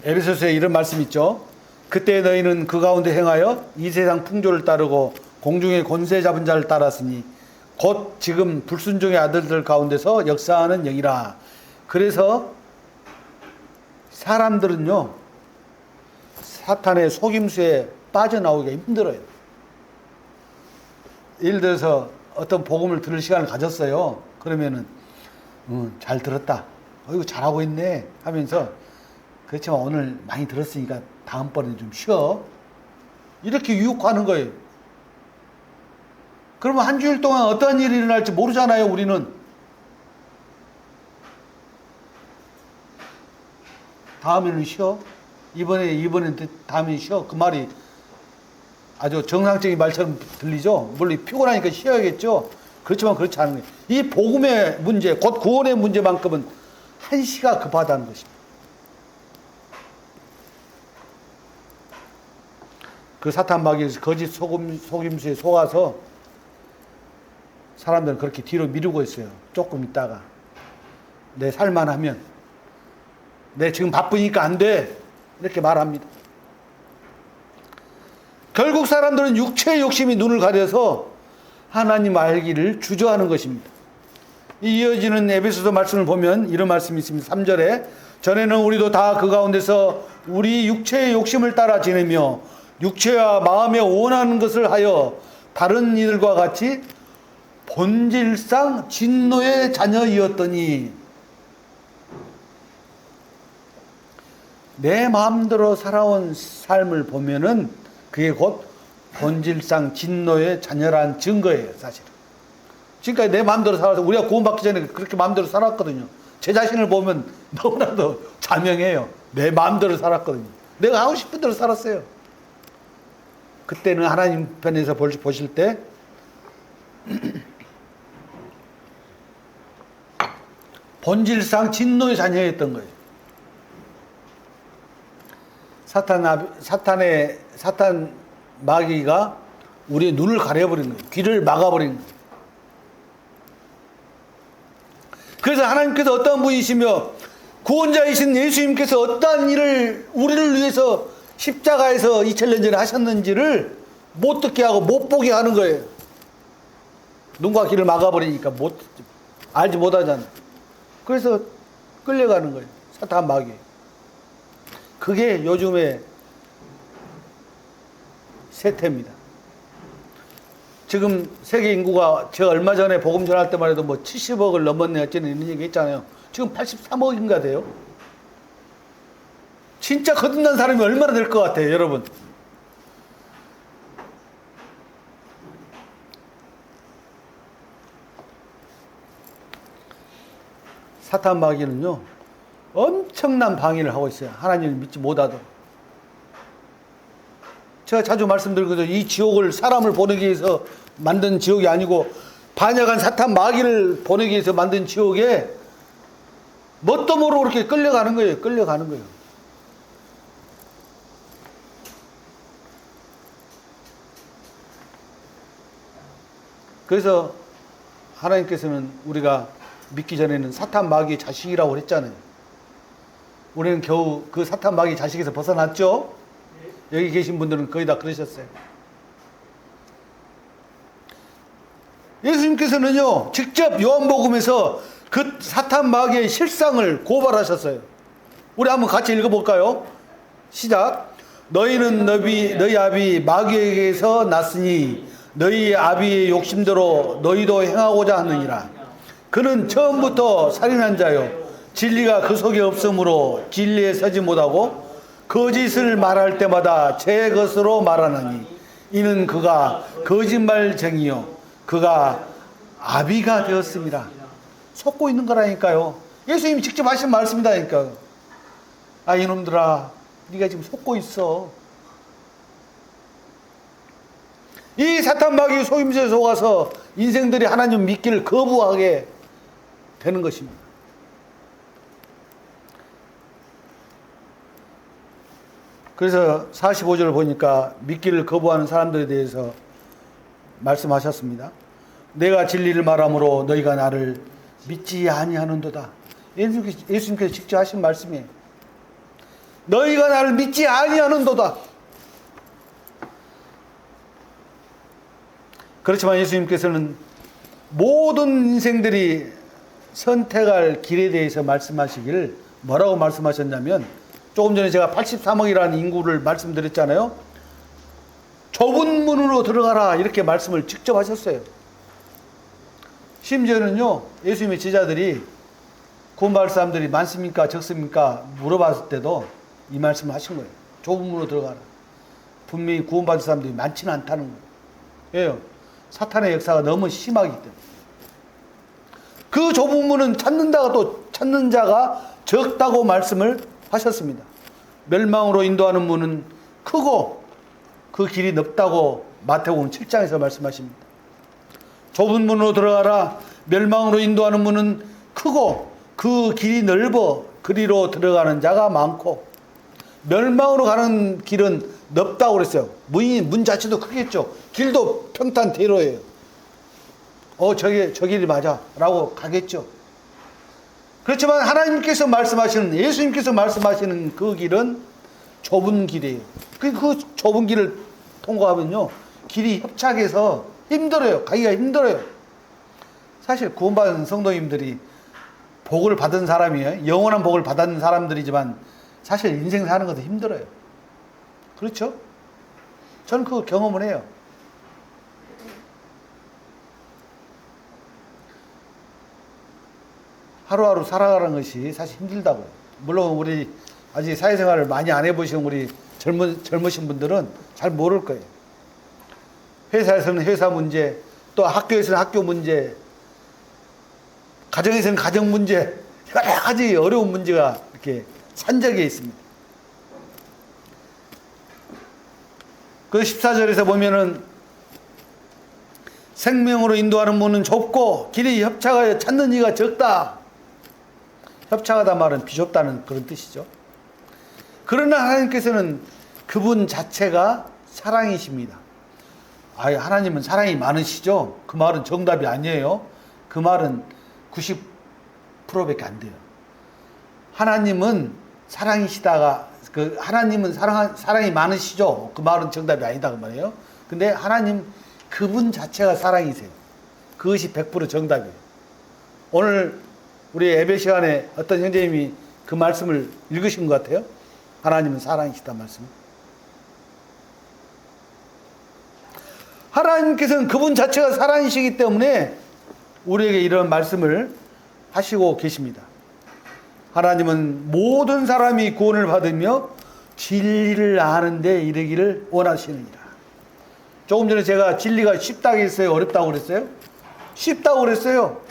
에베소서에 이런 말씀 있죠. 그때 너희는 그 가운데 행하여 이 세상 풍조를 따르고 공중의 권세 잡은 자를 따랐으니 곧 지금 불순종의 아들들 가운데서 역사하는 영이라. 그래서 사람들은요, 사탄의 속임수에 빠져나오기가 힘들어요. 예를 들어서 어떤 복음을 들을 시간을 가졌어요. 그러면은 잘 들었다. 이거 잘하고 있네 하면서, 그렇지만 오늘 많이 들었으니까 다음번에 좀 쉬어. 이렇게 유혹하는 거예요. 그러면 한 주일 동안 어떤 일이 일어날지 모르잖아요, 우리는. 다음에는 쉬어. 이번엔 다음에 쉬어. 그 말이 아주 정상적인 말처럼 들리죠? 물론 피곤하니까 쉬어야겠죠? 그렇지만 그렇지 않은 거예요. 이 복음의 문제, 곧 구원의 문제만큼은 한시가 급하다는 것입니다. 그 사탄 마귀에서 거짓 속임수에 속아서 사람들은 그렇게 뒤로 미루고 있어요. 조금 있다가 내 살만하면, 내 지금 바쁘니까 안 돼, 이렇게 말합니다. 결국 사람들은 육체의 욕심이 눈을 가려서 하나님 알기를 주저하는 것입니다. 이어지는 에베소서 말씀을 보면 이런 말씀이 있습니다. 3절에 전에는 우리도 다 그 가운데서 우리 육체의 욕심을 따라 지내며 육체와 마음에 원하는 것을 하여 다른 이들과 같이 본질상 진노의 자녀이었더니. 내 마음대로 살아온 삶을 보면은 그게 곧 본질상 진노의 자녀란 증거예요, 사실은. 지금까지 내 마음대로 살아서, 우리가 구원받기 전에 그렇게 마음대로 살았거든요. 제 자신을 보면 너무나도 자명해요. 내 마음대로 살았거든요. 내가 하고 싶은 대로 살았어요. 그때는 하나님 편에서 보실 때 본질상 진노의 자녀였던 거예요. 사탄 마귀가 우리의 눈을 가려버린 거예요. 귀를 막아버린 거예요. 그래서 하나님께서 어떠한 분이시며 구원자이신 예수님께서 어떠한 일을 우리를 위해서 십자가에서 2000년 전에 하셨는지를 못 듣게 하고 못 보게 하는 거예요. 눈과 귀를 막아버리니까 알지 못하잖아. 그래서 끌려가는 거예요, 사탄 마귀. 그게 요즘의 세태입니다. 지금 세계 인구가, 제가 얼마 전에 복음 전할 때만 해도 70억을 넘었네 어쩌네 이런 얘기 했잖아요. 지금 83억인가 돼요. 진짜 거듭난 사람이 얼마나 될 것 같아요, 여러분? 사탄 마귀는요, 엄청난 방해를 하고 있어요. 하나님을 믿지 못하도록. 제가 자주 말씀드리거든요. 이 지옥을 사람을 보내기 위해서 만든 지옥이 아니고 반역한 사탄 마귀를 보내기 위해서 만든 지옥에 뭣도 모르고 그렇게 끌려가는 거예요. 끌려가는 거예요. 그래서 하나님께서는 우리가 믿기 전에는 사탄 마귀의 자식이라고 했잖아요. 우리는 겨우 그 사탄 마귀의 자식에서 벗어났죠? 여기 계신 분들은 거의 다 그러셨어요. 예수님께서는요, 직접 요한복음에서 그 사탄 마귀의 실상을 고발하셨어요. 우리 한번 같이 읽어볼까요? 시작. 너희는 너희 아비 마귀에게서 났으니 너희 아비의 욕심대로 너희도 행하고자 하느니라. 그는 처음부터 살인한 자요 진리가 그 속에 없으므로 진리에 서지 못하고 거짓을 말할 때마다 제 것으로 말하나니 이는 그가 거짓말쟁이요 그가 아비가 되었습니다. 속고 있는 거라니까요. 예수님이 직접 하신 말씀이다니까요. 아 이놈들아 네가 지금 속고 있어. 이 사탄 마귀 속임수에 속아서 인생들이 하나님 믿기를 거부하게 되는 것입니다. 그래서 45절을 보니까 믿기를 거부하는 사람들에 대해서 말씀하셨습니다. 내가 진리를 말함으로 너희가 나를 믿지 아니하는도다. 예수님께서 직접 하신 말씀이에요. 너희가 나를 믿지 아니하는도다. 그렇지만 예수님께서는 모든 인생들이 선택할 길에 대해서 말씀하시길 뭐라고 말씀하셨냐면 조금 전에 제가 83억이라는 인구를 말씀드렸잖아요. 좁은 문으로 들어가라 이렇게 말씀을 직접 하셨어요. 심지어는요 예수님의 제자들이 구원받을 사람들이 많습니까 적습니까 물어봤을 때도 이 말씀을 하신 거예요. 좁은 문으로 들어가라. 분명히 구원받을 사람들이 많지는 않다는 거예요. 왜요? 사탄의 역사가 너무 심하기 때문에. 그 좁은 문은 찾는다가 또 찾는 자가 적다고 말씀을 하셨습니다. 멸망으로 인도하는 문은 크고 그 길이 넓다고 마태복음 7장에서 말씀하십니다. 좁은 문으로 들어가라. 멸망으로 인도하는 문은 크고 그 길이 넓어 그리로 들어가는 자가 많고 멸망으로 가는 길은 넓다고 그랬어요. 문 자체도 크겠죠. 길도 평탄대로예요. 저 길이 맞아 라고 가겠죠. 그렇지만 하나님께서 말씀하시는 예수님께서 말씀하시는 그 길은 좁은 길이에요. 그 좁은 길을 통과하면요 길이 협착해서 힘들어요. 가기가 힘들어요. 사실 구원받은 성도님들이 복을 받은 사람이에요. 영원한 복을 받은 사람들이지만 사실 인생 사는 것도 힘들어요. 그렇죠? 저는 그 경험을 해요. 하루하루 살아가는 것이 사실 힘들다고요. 물론 우리 아직 사회생활을 많이 안 해보신 우리 젊으신 분들은 잘 모를 거예요. 회사에서는 회사 문제, 또 학교에서는 학교 문제, 가정에서는 가정 문제, 여러 가지 어려운 문제가 이렇게 산적해 있습니다. 그 14절에서 보면은 생명으로 인도하는 문은 좁고 길이 협착하여 찾는 이가 적다. 협착하다 말은 비좁다는 그런 뜻이죠. 그러나 하나님께서는 그분 자체가 사랑이십니다. 하나님은 사랑이 많으시죠? 그 말은 정답이 아니에요. 그 말은 90%밖에 안 돼요. 하나님은 사랑이시다가 하나님은 사랑이 많으시죠? 그 말은 정답이 아니다 그 말이에요. 근데 하나님 그분 자체가 사랑이세요. 그것이 100% 정답이에요. 오늘 우리 예배 시간에 어떤 형제님이 그 말씀을 읽으신 것 같아요. 하나님은 사랑이시다 말씀. 하나님께서는 그분 자체가 사랑이시기 때문에 우리에게 이런 말씀을 하시고 계십니다. 하나님은 모든 사람이 구원을 받으며 진리를 아는 데 이르기를 원하시느니라. 조금 전에 제가 진리가 쉽다고 했어요? 어렵다고 그랬어요? 쉽다고 그랬어요.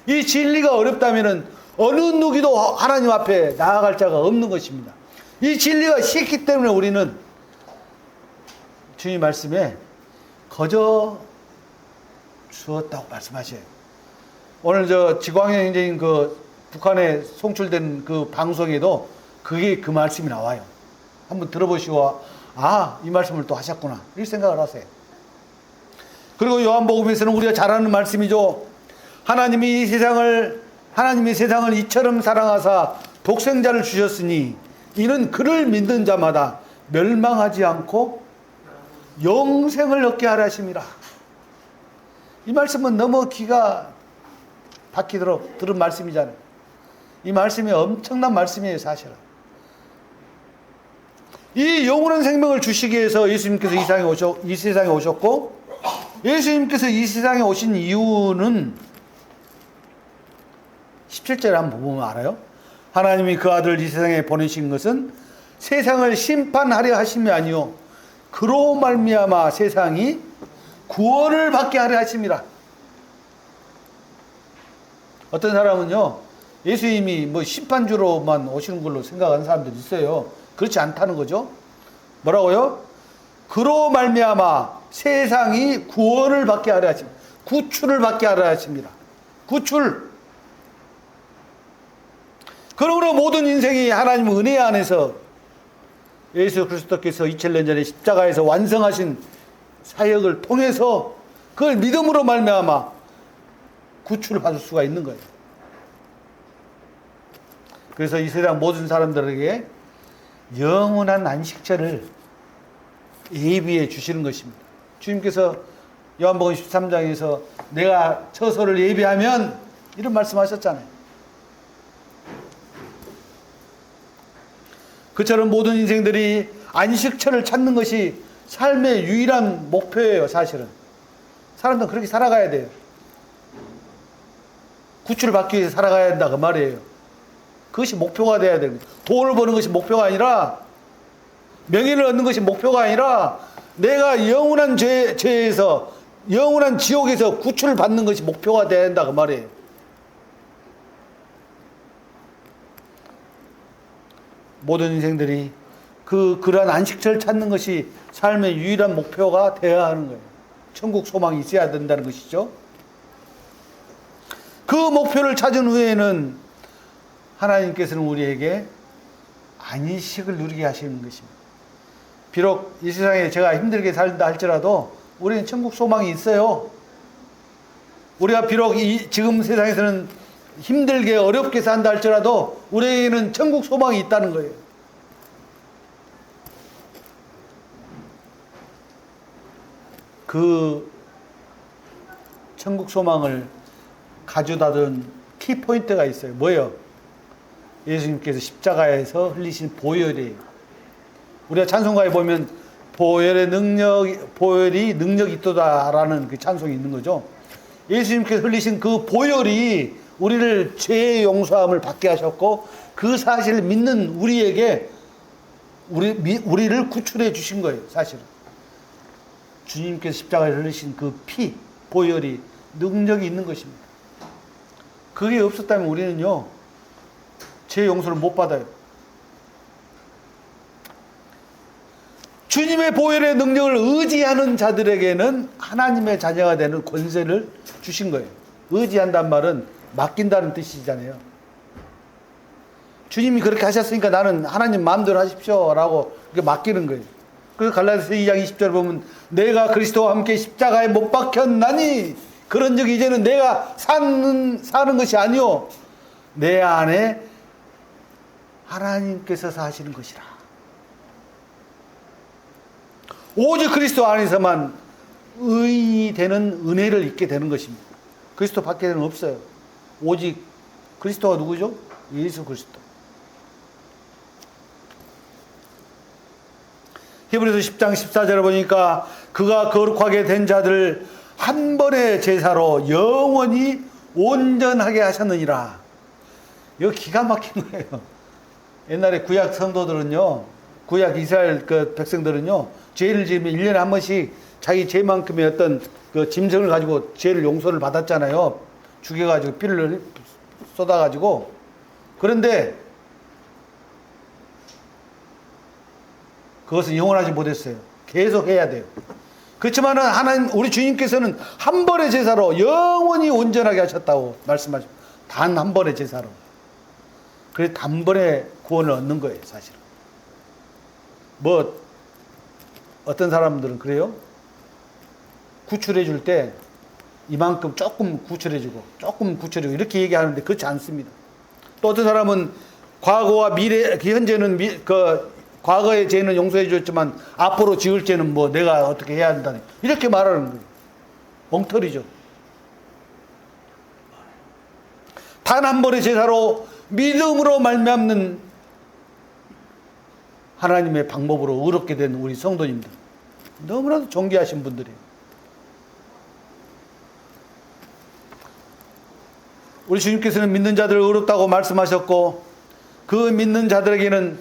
이 진리가 어렵다면 어느 누구도 하나님 앞에 나아갈 자가 없는 것입니다. 이 진리가 쉽기 때문에 우리는 주님 말씀에 거저 주었다고 말씀하셔요. 오늘 지광현 형제님 북한에 송출된 그 방송에도 그게 그 말씀이 나와요. 한번 들어보시고 이 말씀을 또 하셨구나 이렇게 생각을 하세요. 그리고 요한복음에서는 우리가 잘 아는 말씀이죠. 하나님이 세상을 이처럼 사랑하사 독생자를 주셨으니 이는 그를 믿는 자마다 멸망하지 않고 영생을 얻게 하려 하심이라. 이 말씀은 너무 귀가 박히도록 들은 말씀이잖아요. 이 말씀이 엄청난 말씀이에요. 사실은 이 영원한 생명을 주시기 위해서 예수님께서 이 세상에 오셨고, 예수님께서 이 세상에 오신 이유는 17절에 한번 보면 알아요. 하나님이 그 아들을 이 세상에 보내신 것은 세상을 심판하려 하심이 아니요 그로 말미암아 세상이 구원을 받게 하려 하심이라. 어떤 사람은요, 예수님이 뭐 심판주로만 오시는 걸로 생각하는 사람들이 있어요. 그렇지 않다는 거죠. 뭐라고요? 그로 말미암아 세상이 구원을 받게 하려 하십니다. 구출을 받게 하려 하십니다. 구출. 그러므로 모든 인생이 하나님 은혜 안에서 예수 그리스도께서 2000년 전에 십자가에서 완성하신 사역을 통해서 그걸 믿음으로 말미암아 구출을 받을 수가 있는 거예요. 그래서 이 세상 모든 사람들에게 영원한 안식처를 예비해 주시는 것입니다. 주님께서 요한복음 13장에서 내가 처소를 예비하면 이런 말씀하셨잖아요. 그처럼 모든 인생들이 안식처를 찾는 것이 삶의 유일한 목표예요. 사실은 사람들은 그렇게 살아가야 돼요. 구출을 받기 위해서 살아가야 한다 그 말이에요. 그것이 목표가 돼야 됩니다. 돈을 버는 것이 목표가 아니라, 명예를 얻는 것이 목표가 아니라, 내가 영원한 죄에서, 영원한 지옥에서 구출을 받는 것이 목표가 돼야 한다 그 말이에요. 모든 인생들이 그러한 안식처를 찾는 것이 삶의 유일한 목표가 되어야 하는 거예요. 천국 소망이 있어야 된다는 것이죠. 그 목표를 찾은 후에는 하나님께서는 우리에게 안식을 누리게 하시는 것입니다. 비록 이 세상에 제가 힘들게 살다 할지라도 우리는 천국 소망이 있어요. 우리가 비록 지금 세상에서는 힘들게 어렵게 산다 할지라도 우리에게는 천국 소망이 있다는 거예요. 그 천국 소망을 가져다 둔 키포인트가 있어요. 뭐예요? 예수님께서 십자가에서 흘리신 보혈이에요. 우리가 찬송가에 보면 보혈이 능력이 있도다라는 그 찬송이 있는 거죠. 예수님께서 흘리신 그 보혈이 우리를 죄의 용서함을 받게 하셨고, 그 사실을 믿는 우리에게 우리를 구출해 주신 거예요. 사실은 주님께서 십자가에 흘리신 그 피, 보혈이 능력이 있는 것입니다. 그게 없었다면 우리는요, 죄 용서를 못 받아요. 주님의 보혈의 능력을 의지하는 자들에게는 하나님의 자녀가 되는 권세를 주신 거예요. 의지한단 말은 맡긴다는 뜻이잖아요. 주님이 그렇게 하셨으니까 나는 하나님 마음대로 하십시오 라고 그렇게 맡기는 거예요. 그래서 갈라디아서 2장 20절 보면 내가 그리스도와 함께 십자가에 못 박혔나니 그런즉 이제는 내가 사는 것이 아니요 내 안에 하나님께서 사시는 것이라. 오직 그리스도 안에서만 의인이 되는 은혜를 입게 되는 것입니다. 그리스도 밖에는 없어요. 오직 그리스도가 누구죠? 예수 그리스도. 히브리서 10장 14절에 보니까 그가 거룩하게 된 자들을 한 번의 제사로 영원히 온전하게 하셨느니라. 이거 기가 막힌 거예요. 옛날에 구약 성도들은요, 구약 이스라엘 그 백성들은요, 죄를 지으면 1년에 한 번씩 자기 죄만큼의 어떤 그 짐승을 가지고 죄를 용서를 받았잖아요. 죽여가지고 피를 쏟아가지고. 그런데 그것은 영원하지 못했어요. 계속 해야 돼요. 그렇지만은 하나님, 우리 주님께서는 한 번의 제사로 영원히 온전하게 하셨다고 말씀하시고, 단 한 번의 제사로. 그래서 단번에 구원을 얻는 거예요, 사실은. 어떤 사람들은 그래요? 구출해 줄 때 이만큼 조금 구출해주고 조금 구출해주고 이렇게 얘기하는데 그렇지 않습니다. 또 어떤 사람은 과거와 미래, 현재는 과거의 죄는 용서해 줬지만 앞으로 지을 죄는 뭐 내가 어떻게 해야 한다 이렇게 말하는 거예요. 엉터리죠. 단 한 번의 제사로 믿음으로 말미암는 하나님의 방법으로 의롭게 된 우리 성도님들, 너무나도 존귀하신 분들이에요. 우리 주님께서는 믿는 자들을 의롭다고 말씀하셨고, 그 믿는 자들에게는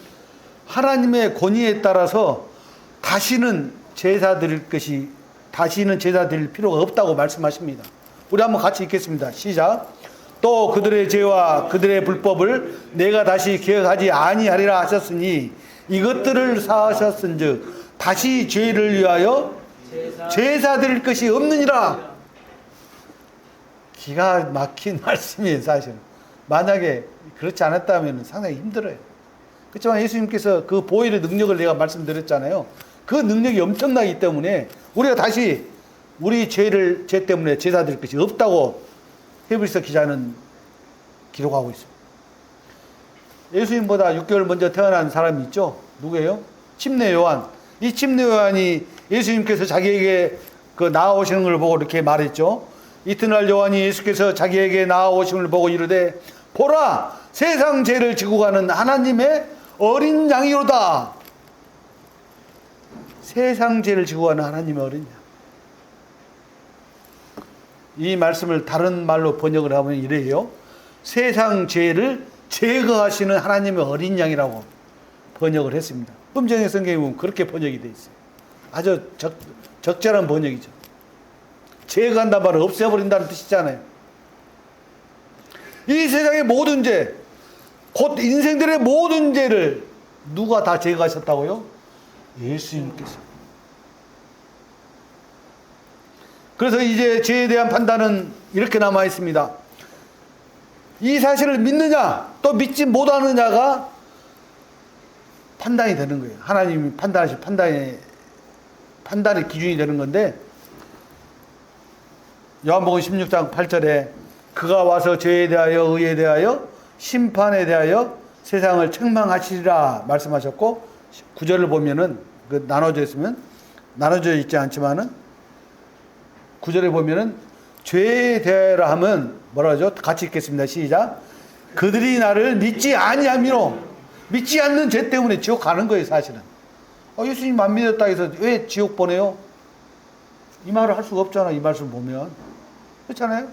하나님의 권위에 따라서 다시는 제사 드릴 필요가 없다고 말씀하십니다. 우리 한번 같이 읽겠습니다. 시작. 또 그들의 죄와 그들의 불법을 내가 다시 기억하지 아니하리라 하셨으니 이것들을 사하셨은즉 다시 죄를 위하여 제사 드릴 것이 없느니라. 기가 막힌 말씀이에요, 사실은. 만약에 그렇지 않았다면 상당히 힘들어요. 그렇지만 예수님께서 그 보혈의 능력을 내가 말씀드렸잖아요. 그 능력이 엄청나기 때문에 우리가 다시 우리 죄 때문에 제사 드릴 것이 없다고 히브리서 기자는 기록하고 있습니다. 예수님보다 6개월 먼저 태어난 사람이 있죠. 누구예요? 침례 요한. 이 침례 요한이 예수님께서 자기에게 나아오시는 걸 보고 이렇게 말했죠. 이튿날 요한이 예수께서 자기에게 나아오시는 걸 보고 이르되 보라, 세상 죄를 지고 가는 하나님의 어린 양이로다. 세상 죄를 지고 가는 하나님의 어린 양. 이 말씀을 다른 말로 번역을 하면 이래요. 세상 죄를 제거하시는 하나님의 어린 양이라고 번역을 했습니다. 음정의 성경에 보면 그렇게 번역이 되어 있어요. 아주 적절한 번역이죠. 제거한다는 말은 없애버린다는 뜻이잖아요. 이 세상의 모든 죄, 곧 인생들의 모든 죄를 누가 다 제거하셨다고요? 예수님께서. 그래서 이제 죄에 대한 판단은 이렇게 남아 있습니다. 이 사실을 믿느냐 또 믿지 못하느냐가 판단이 되는 거예요. 하나님이 판단하실 판단의 기준이 되는 건데, 요한복음 16장 8절에 그가 와서 죄에 대하여 의에 대하여 심판에 대하여 세상을 책망하시리라 말씀하셨고, 9절을 보면은 나눠져 있지 않지만은 9절에 보면은 죄에 대하여라 하면 뭐라 하죠? 같이 읽겠습니다. 시작. 그들이 나를 믿지 아니함이로, 믿지 않는 죄 때문에 지옥 가는 거예요, 사실은. 예수님 안 믿었다 해서 왜 지옥 보내요? 이 말을 할 수가 없잖아, 이 말씀 보면. 그렇잖아요?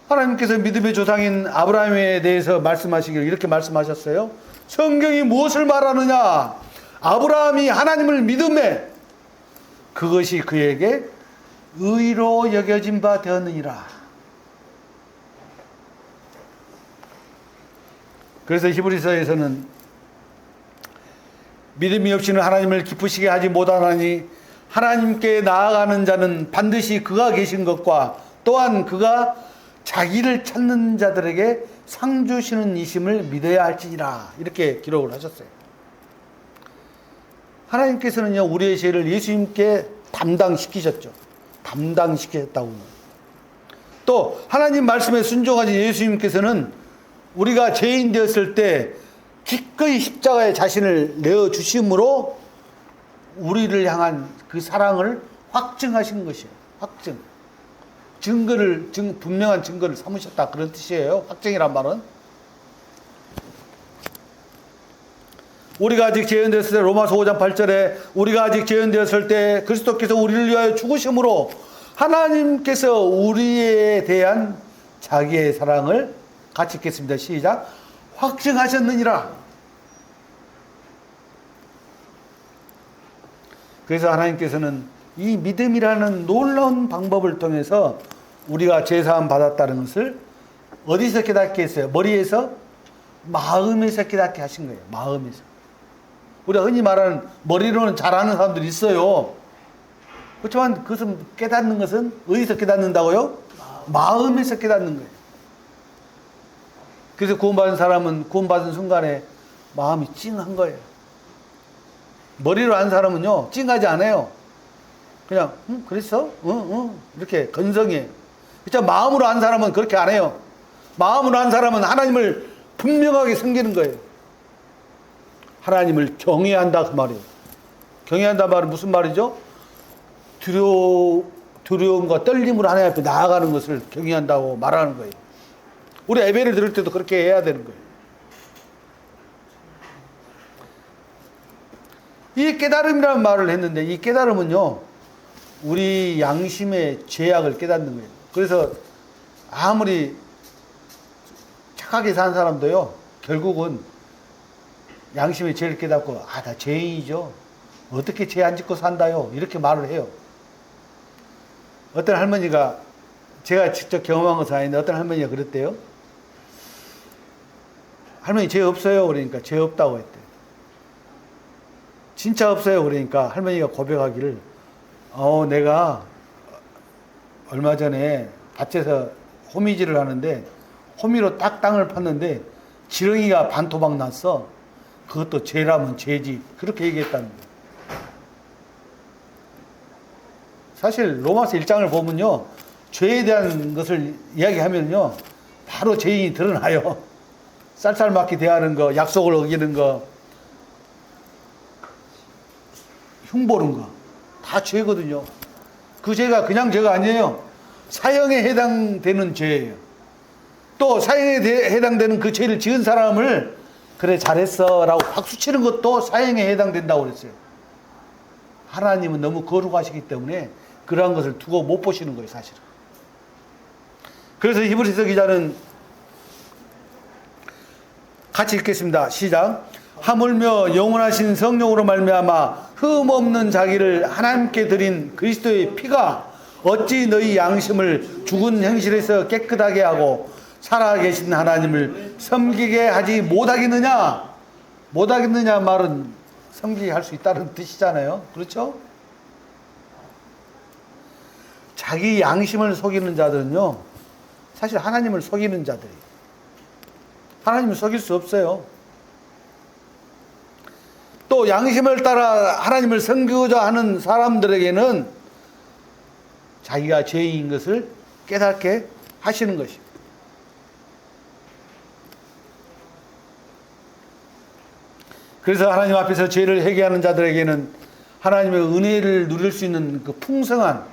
하나님께서 믿음의 조상인 아브라함에 대해서 말씀하시길 이렇게 말씀하셨어요. 성경이 무엇을 말하느냐? 아브라함이 하나님을 믿음에 그것이 그에게 의로 여겨진 바 되었느니라. 그래서 히브리서에서는 믿음이 없이는 하나님을 기쁘시게 하지 못하나니 하나님께 나아가는 자는 반드시 그가 계신 것과 또한 그가 자기를 찾는 자들에게 상 주시는 이심을 믿어야 할지니라. 이렇게 기록을 하셨어요. 하나님께서는요, 우리의 죄를 예수님께 담당시키셨죠. 담당시키셨다고. 또 하나님 말씀에 순종하신 예수님께서는 우리가 죄인 되었을 때 기꺼이 십자가에 자신을 내어주심으로 우리를 향한 그 사랑을 확증하신 것이에요. 확증. 분명한 증거를 삼으셨다. 그런 뜻이에요. 확증이란 말은. 우리가 아직 죄인되었을 때, 로마서 5장 8절에 우리가 아직 죄인되었을 때 그리스도께서 우리를 위하여 죽으심으로 하나님께서 우리에 대한 자기의 사랑을 같이 읽겠습니다. 시작. 확증하셨느니라. 그래서 하나님께서는 이 믿음이라는 놀라운 방법을 통해서 우리가 죄사함 받았다는 것을 어디서 깨닫게 했어요? 머리에서? 마음에서 깨닫게 하신 거예요. 마음에서. 우리가 흔히 말하는 머리로는 잘하는 사람들이 있어요. 그렇지만 그것은 깨닫는 것은 어디서 깨닫는다고요? 마음에서 깨닫는 거예요. 그래서 구원받은 사람은 구원받은 순간에 마음이 찡한 거예요. 머리로 한 사람은요, 찡하지 않아요. 그냥 그랬어? 이렇게 건성이에요. 진짜 마음으로 한 사람은 그렇게 안 해요. 마음으로 한 사람은 하나님을 분명하게 섬기는 거예요. 하나님을 경외한다 그 말이에요. 경외한다 말은 무슨 말이죠? 두려움과 떨림으로 하나님 앞에 나아가는 것을 경외한다고 말하는 거예요. 우리 예배를 드릴 때도 그렇게 해야 되는 거예요. 이 깨달음이라는 말을 했는데, 이 깨달음은요, 우리 양심의 죄악을 깨닫는 거예요. 그래서 아무리 착하게 산 사람도요, 결국은 양심의 죄를 깨닫고, 나 죄인이죠. 어떻게 죄 안 짓고 산다요? 이렇게 말을 해요. 어떤 할머니가, 제가 직접 경험한 것은 아닌데 어떤 할머니가 그랬대요. 할머니 죄 없어요? 그러니까 죄 없다고 했대. 진짜 없어요? 그러니까 할머니가 고백하기를, 내가 얼마 전에 밭에서 호미질을 하는데 호미로 딱 땅을 팠는데 지렁이가 반토막 났어. 그것도 죄라면 죄지. 그렇게 얘기했다는 거예요. 사실 로마서 1장을 보면요, 죄에 대한 것을 이야기하면요, 바로 죄인이 드러나요. 쌀쌀맞게 대하는 거, 약속을 어기는 거, 흉보는 거, 다 죄거든요. 그 죄가 그냥 죄가 아니에요. 사형에 해당되는 죄예요. 또 사형에 해당되는 그 죄를 지은 사람을 그래 잘했어 라고 박수치는 것도 사형에 해당된다고 그랬어요. 하나님은 너무 거룩하시기 때문에 그러한 것을 두고 못 보시는 거예요, 사실은. 그래서 히브리서 기자는 같이 읽겠습니다. 시작. 하물며 영원하신 성령으로 말미암아 흠없는 자기를 하나님께 드린 그리스도의 피가 어찌 너희 양심을 죽은 현실에서 깨끗하게 하고 살아계신 하나님을 섬기게 하지 못하겠느냐? 못하겠느냐 말은 섬기게 할 수 있다는 뜻이잖아요. 그렇죠? 자기 양심을 속이는 자들은요, 사실 하나님을 속이는 자들이에요. 하나님을 속일 수 없어요. 또 양심을 따라 하나님을 섬기고자 하는 사람들에게는 자기가 죄인인 것을 깨닫게 하시는 것입니다. 그래서 하나님 앞에서 죄를 회개하는 자들에게는 하나님의 은혜를 누릴 수 있는 그 풍성한,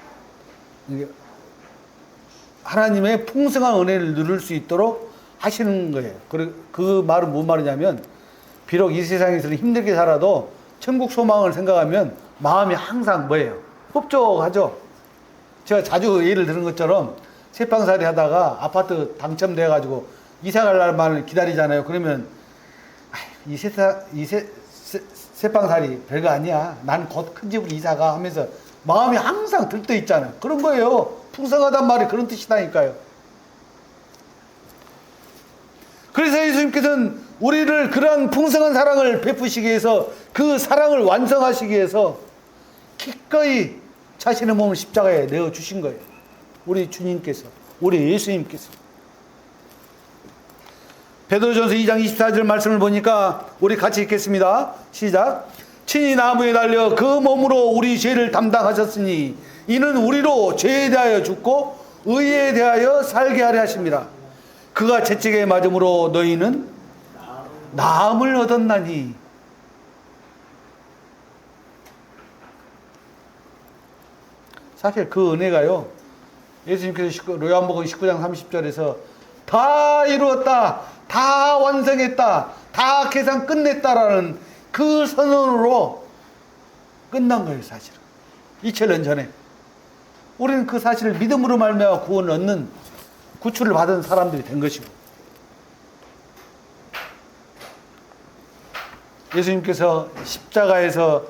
하나님의 풍성한 은혜를 누릴 수 있도록 하시는 거예요. 그 말은 뭔 말이냐면, 비록 이 세상에서는 힘들게 살아도 천국 소망을 생각하면 마음이 항상 뭐예요? 흡족하죠. 제가 자주 예를 들은 것처럼 새빵살이 하다가 아파트 당첨돼가지고 이사 갈 날만을 기다리잖아요. 그러면 이 새빵살이 별거 아니야. 난 곧 큰 집으로 이사가 하면서 마음이 항상 들떠 있잖아요. 그런 거예요. 풍성하단 말이 그런 뜻이다니까요. 그래서 예수님께서는 우리를 그러한 풍성한 사랑을 베푸시기 위해서, 그 사랑을 완성하시기 위해서 기꺼이 자신의 몸을 십자가에 내어주신 거예요. 우리 주님께서, 우리 예수님께서. 베드로전서 2장 24절 말씀을 보니까 우리 같이 읽겠습니다. 시작. 친히 나무에 달려 그 몸으로 우리 죄를 담당하셨으니 이는 우리로 죄에 대하여 죽고 의에 대하여 살게 하려 하십니다. 그가 채찍에 맞음으로 너희는 나음을 얻었나니. 사실 그 은혜가요, 예수님께서 요한복음 19장 30절에서 다 이루었다, 다 완성했다, 다 계산 끝냈다라는 그 선언으로 끝난 거예요. 사실은 2000년 전에 우리는 그 사실을 믿음으로 말미암아 구원을 얻는, 구출을 받은 사람들이 된 것이고, 예수님께서 십자가에서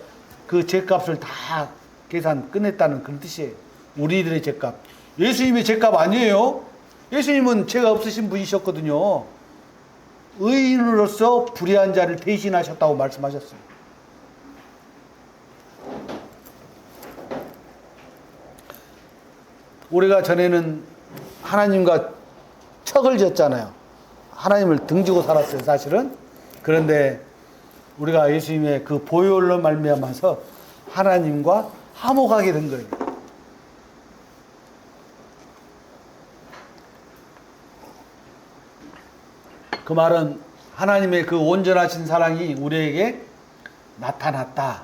그 죄값을 다 계산 끝냈다는 그런 뜻이에요. 우리들의 죄값. 예수님의 죄값 아니에요. 예수님은 죄가 없으신 분이셨거든요. 의인으로서 불의한 자를 대신하셨다고 말씀하셨어요. 우리가 전에는 하나님과 척을 지었잖아요. 하나님을 등지고 살았어요, 사실은. 그런데 우리가 예수님의 그 보혈로 말미암아서 하나님과 화목하게 된 거예요. 그 말은 하나님의 그 온전하신 사랑이 우리에게 나타났다,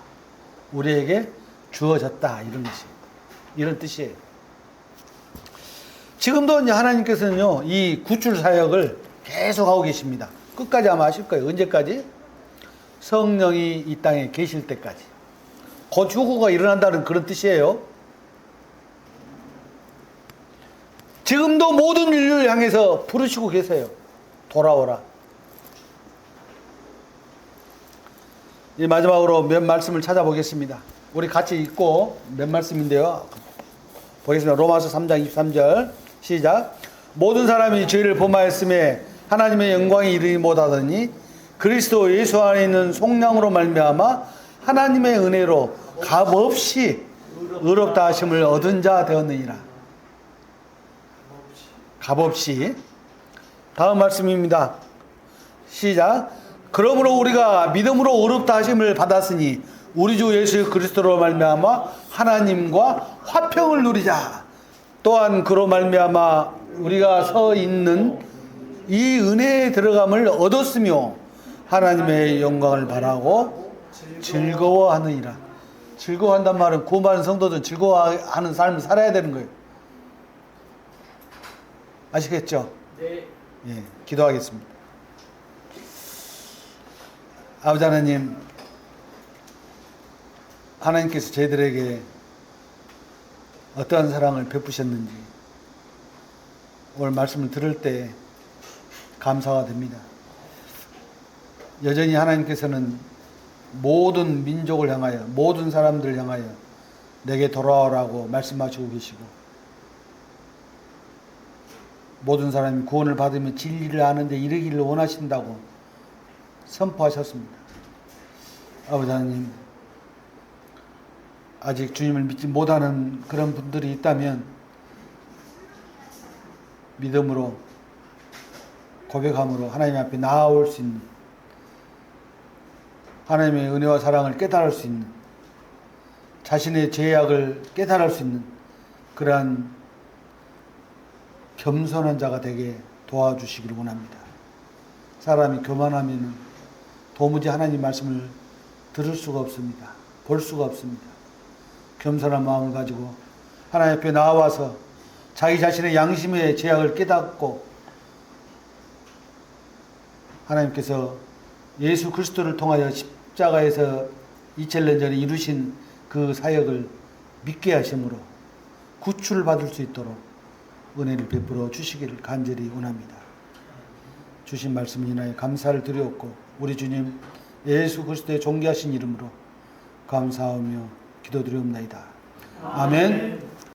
우리에게 주어졌다, 이런 것이에요. 이런 뜻이에요. 지금도 이제 하나님께서는요, 이 구출 사역을 계속 하고 계십니다. 끝까지 아마 하실 거예요. 언제까지? 성령이 이 땅에 계실 때까지. 곧 휴거가 일어난다는 그런 뜻이에요. 지금도 모든 인류를 향해서 부르시고 계세요. 돌아오라. 이 마지막으로 몇 말씀을 찾아보겠습니다. 우리 같이 읽고 몇 말씀인데요. 보겠습니다. 로마서 3장 23절 시작. 모든 사람이 죄를 범하였음에 하나님의 영광이 이르지 못하더니 그리스도 예수 안에 있는 속량으로 말미암아 하나님의 은혜로 값없이 의롭다 하심을 얻은 자 되었느니라. 값없이. 다음 말씀입니다. 시작. 그러므로 우리가 믿음으로 의롭다 하심을 받았으니 우리 주 예수 그리스도로 말미암아 하나님과 화평을 누리자. 또한 그로 말미암아 우리가 서 있는 이 은혜에 들어감을 얻었으며 하나님의 영광을 바라고 즐거워하느니라. 즐거워한단 말은 구원받은 성도들은 즐거워하는 삶을 살아야 되는 거예요. 아시겠죠? 네. 예, 기도하겠습니다. 아버지 하나님, 하나님께서 저희들에게 어떠한 사랑을 베푸셨는지 오늘 말씀을 들을 때 감사가 됩니다. 여전히 하나님께서는 모든 민족을 향하여, 모든 사람들을 향하여 내게 돌아오라고 말씀하시고 계시고, 모든 사람이 구원을 받으며 진리를 아는 데 이르기를 원하신다고 선포하셨습니다. 아버지 하나님, 아직 주님을 믿지 못하는 그런 분들이 있다면 믿음으로, 고백함으로 하나님 앞에 나아올 수 있는, 하나님의 은혜와 사랑을 깨달을 수 있는, 자신의 죄악을 깨달을 수 있는 그러한 겸손한 자가 되게 도와주시기를 원합니다. 사람이 교만하면 도무지 하나님 말씀을 들을 수가 없습니다. 볼 수가 없습니다. 겸손한 마음을 가지고 하나님 앞에 나와서 자기 자신의 양심의 죄악을 깨닫고 하나님께서 예수 그리스도를 통하여 십자가에서 2000년 전에 이루신 그 사역을 믿게 하심으로 구출을 받을 수 있도록 은혜를 베풀어 주시기를 간절히 원합니다. 주신 말씀 인하여 감사를 드리옵고 우리 주님 예수 그리스도의 존귀하신 이름으로 감사하며 기도드리옵나이다. 아멘.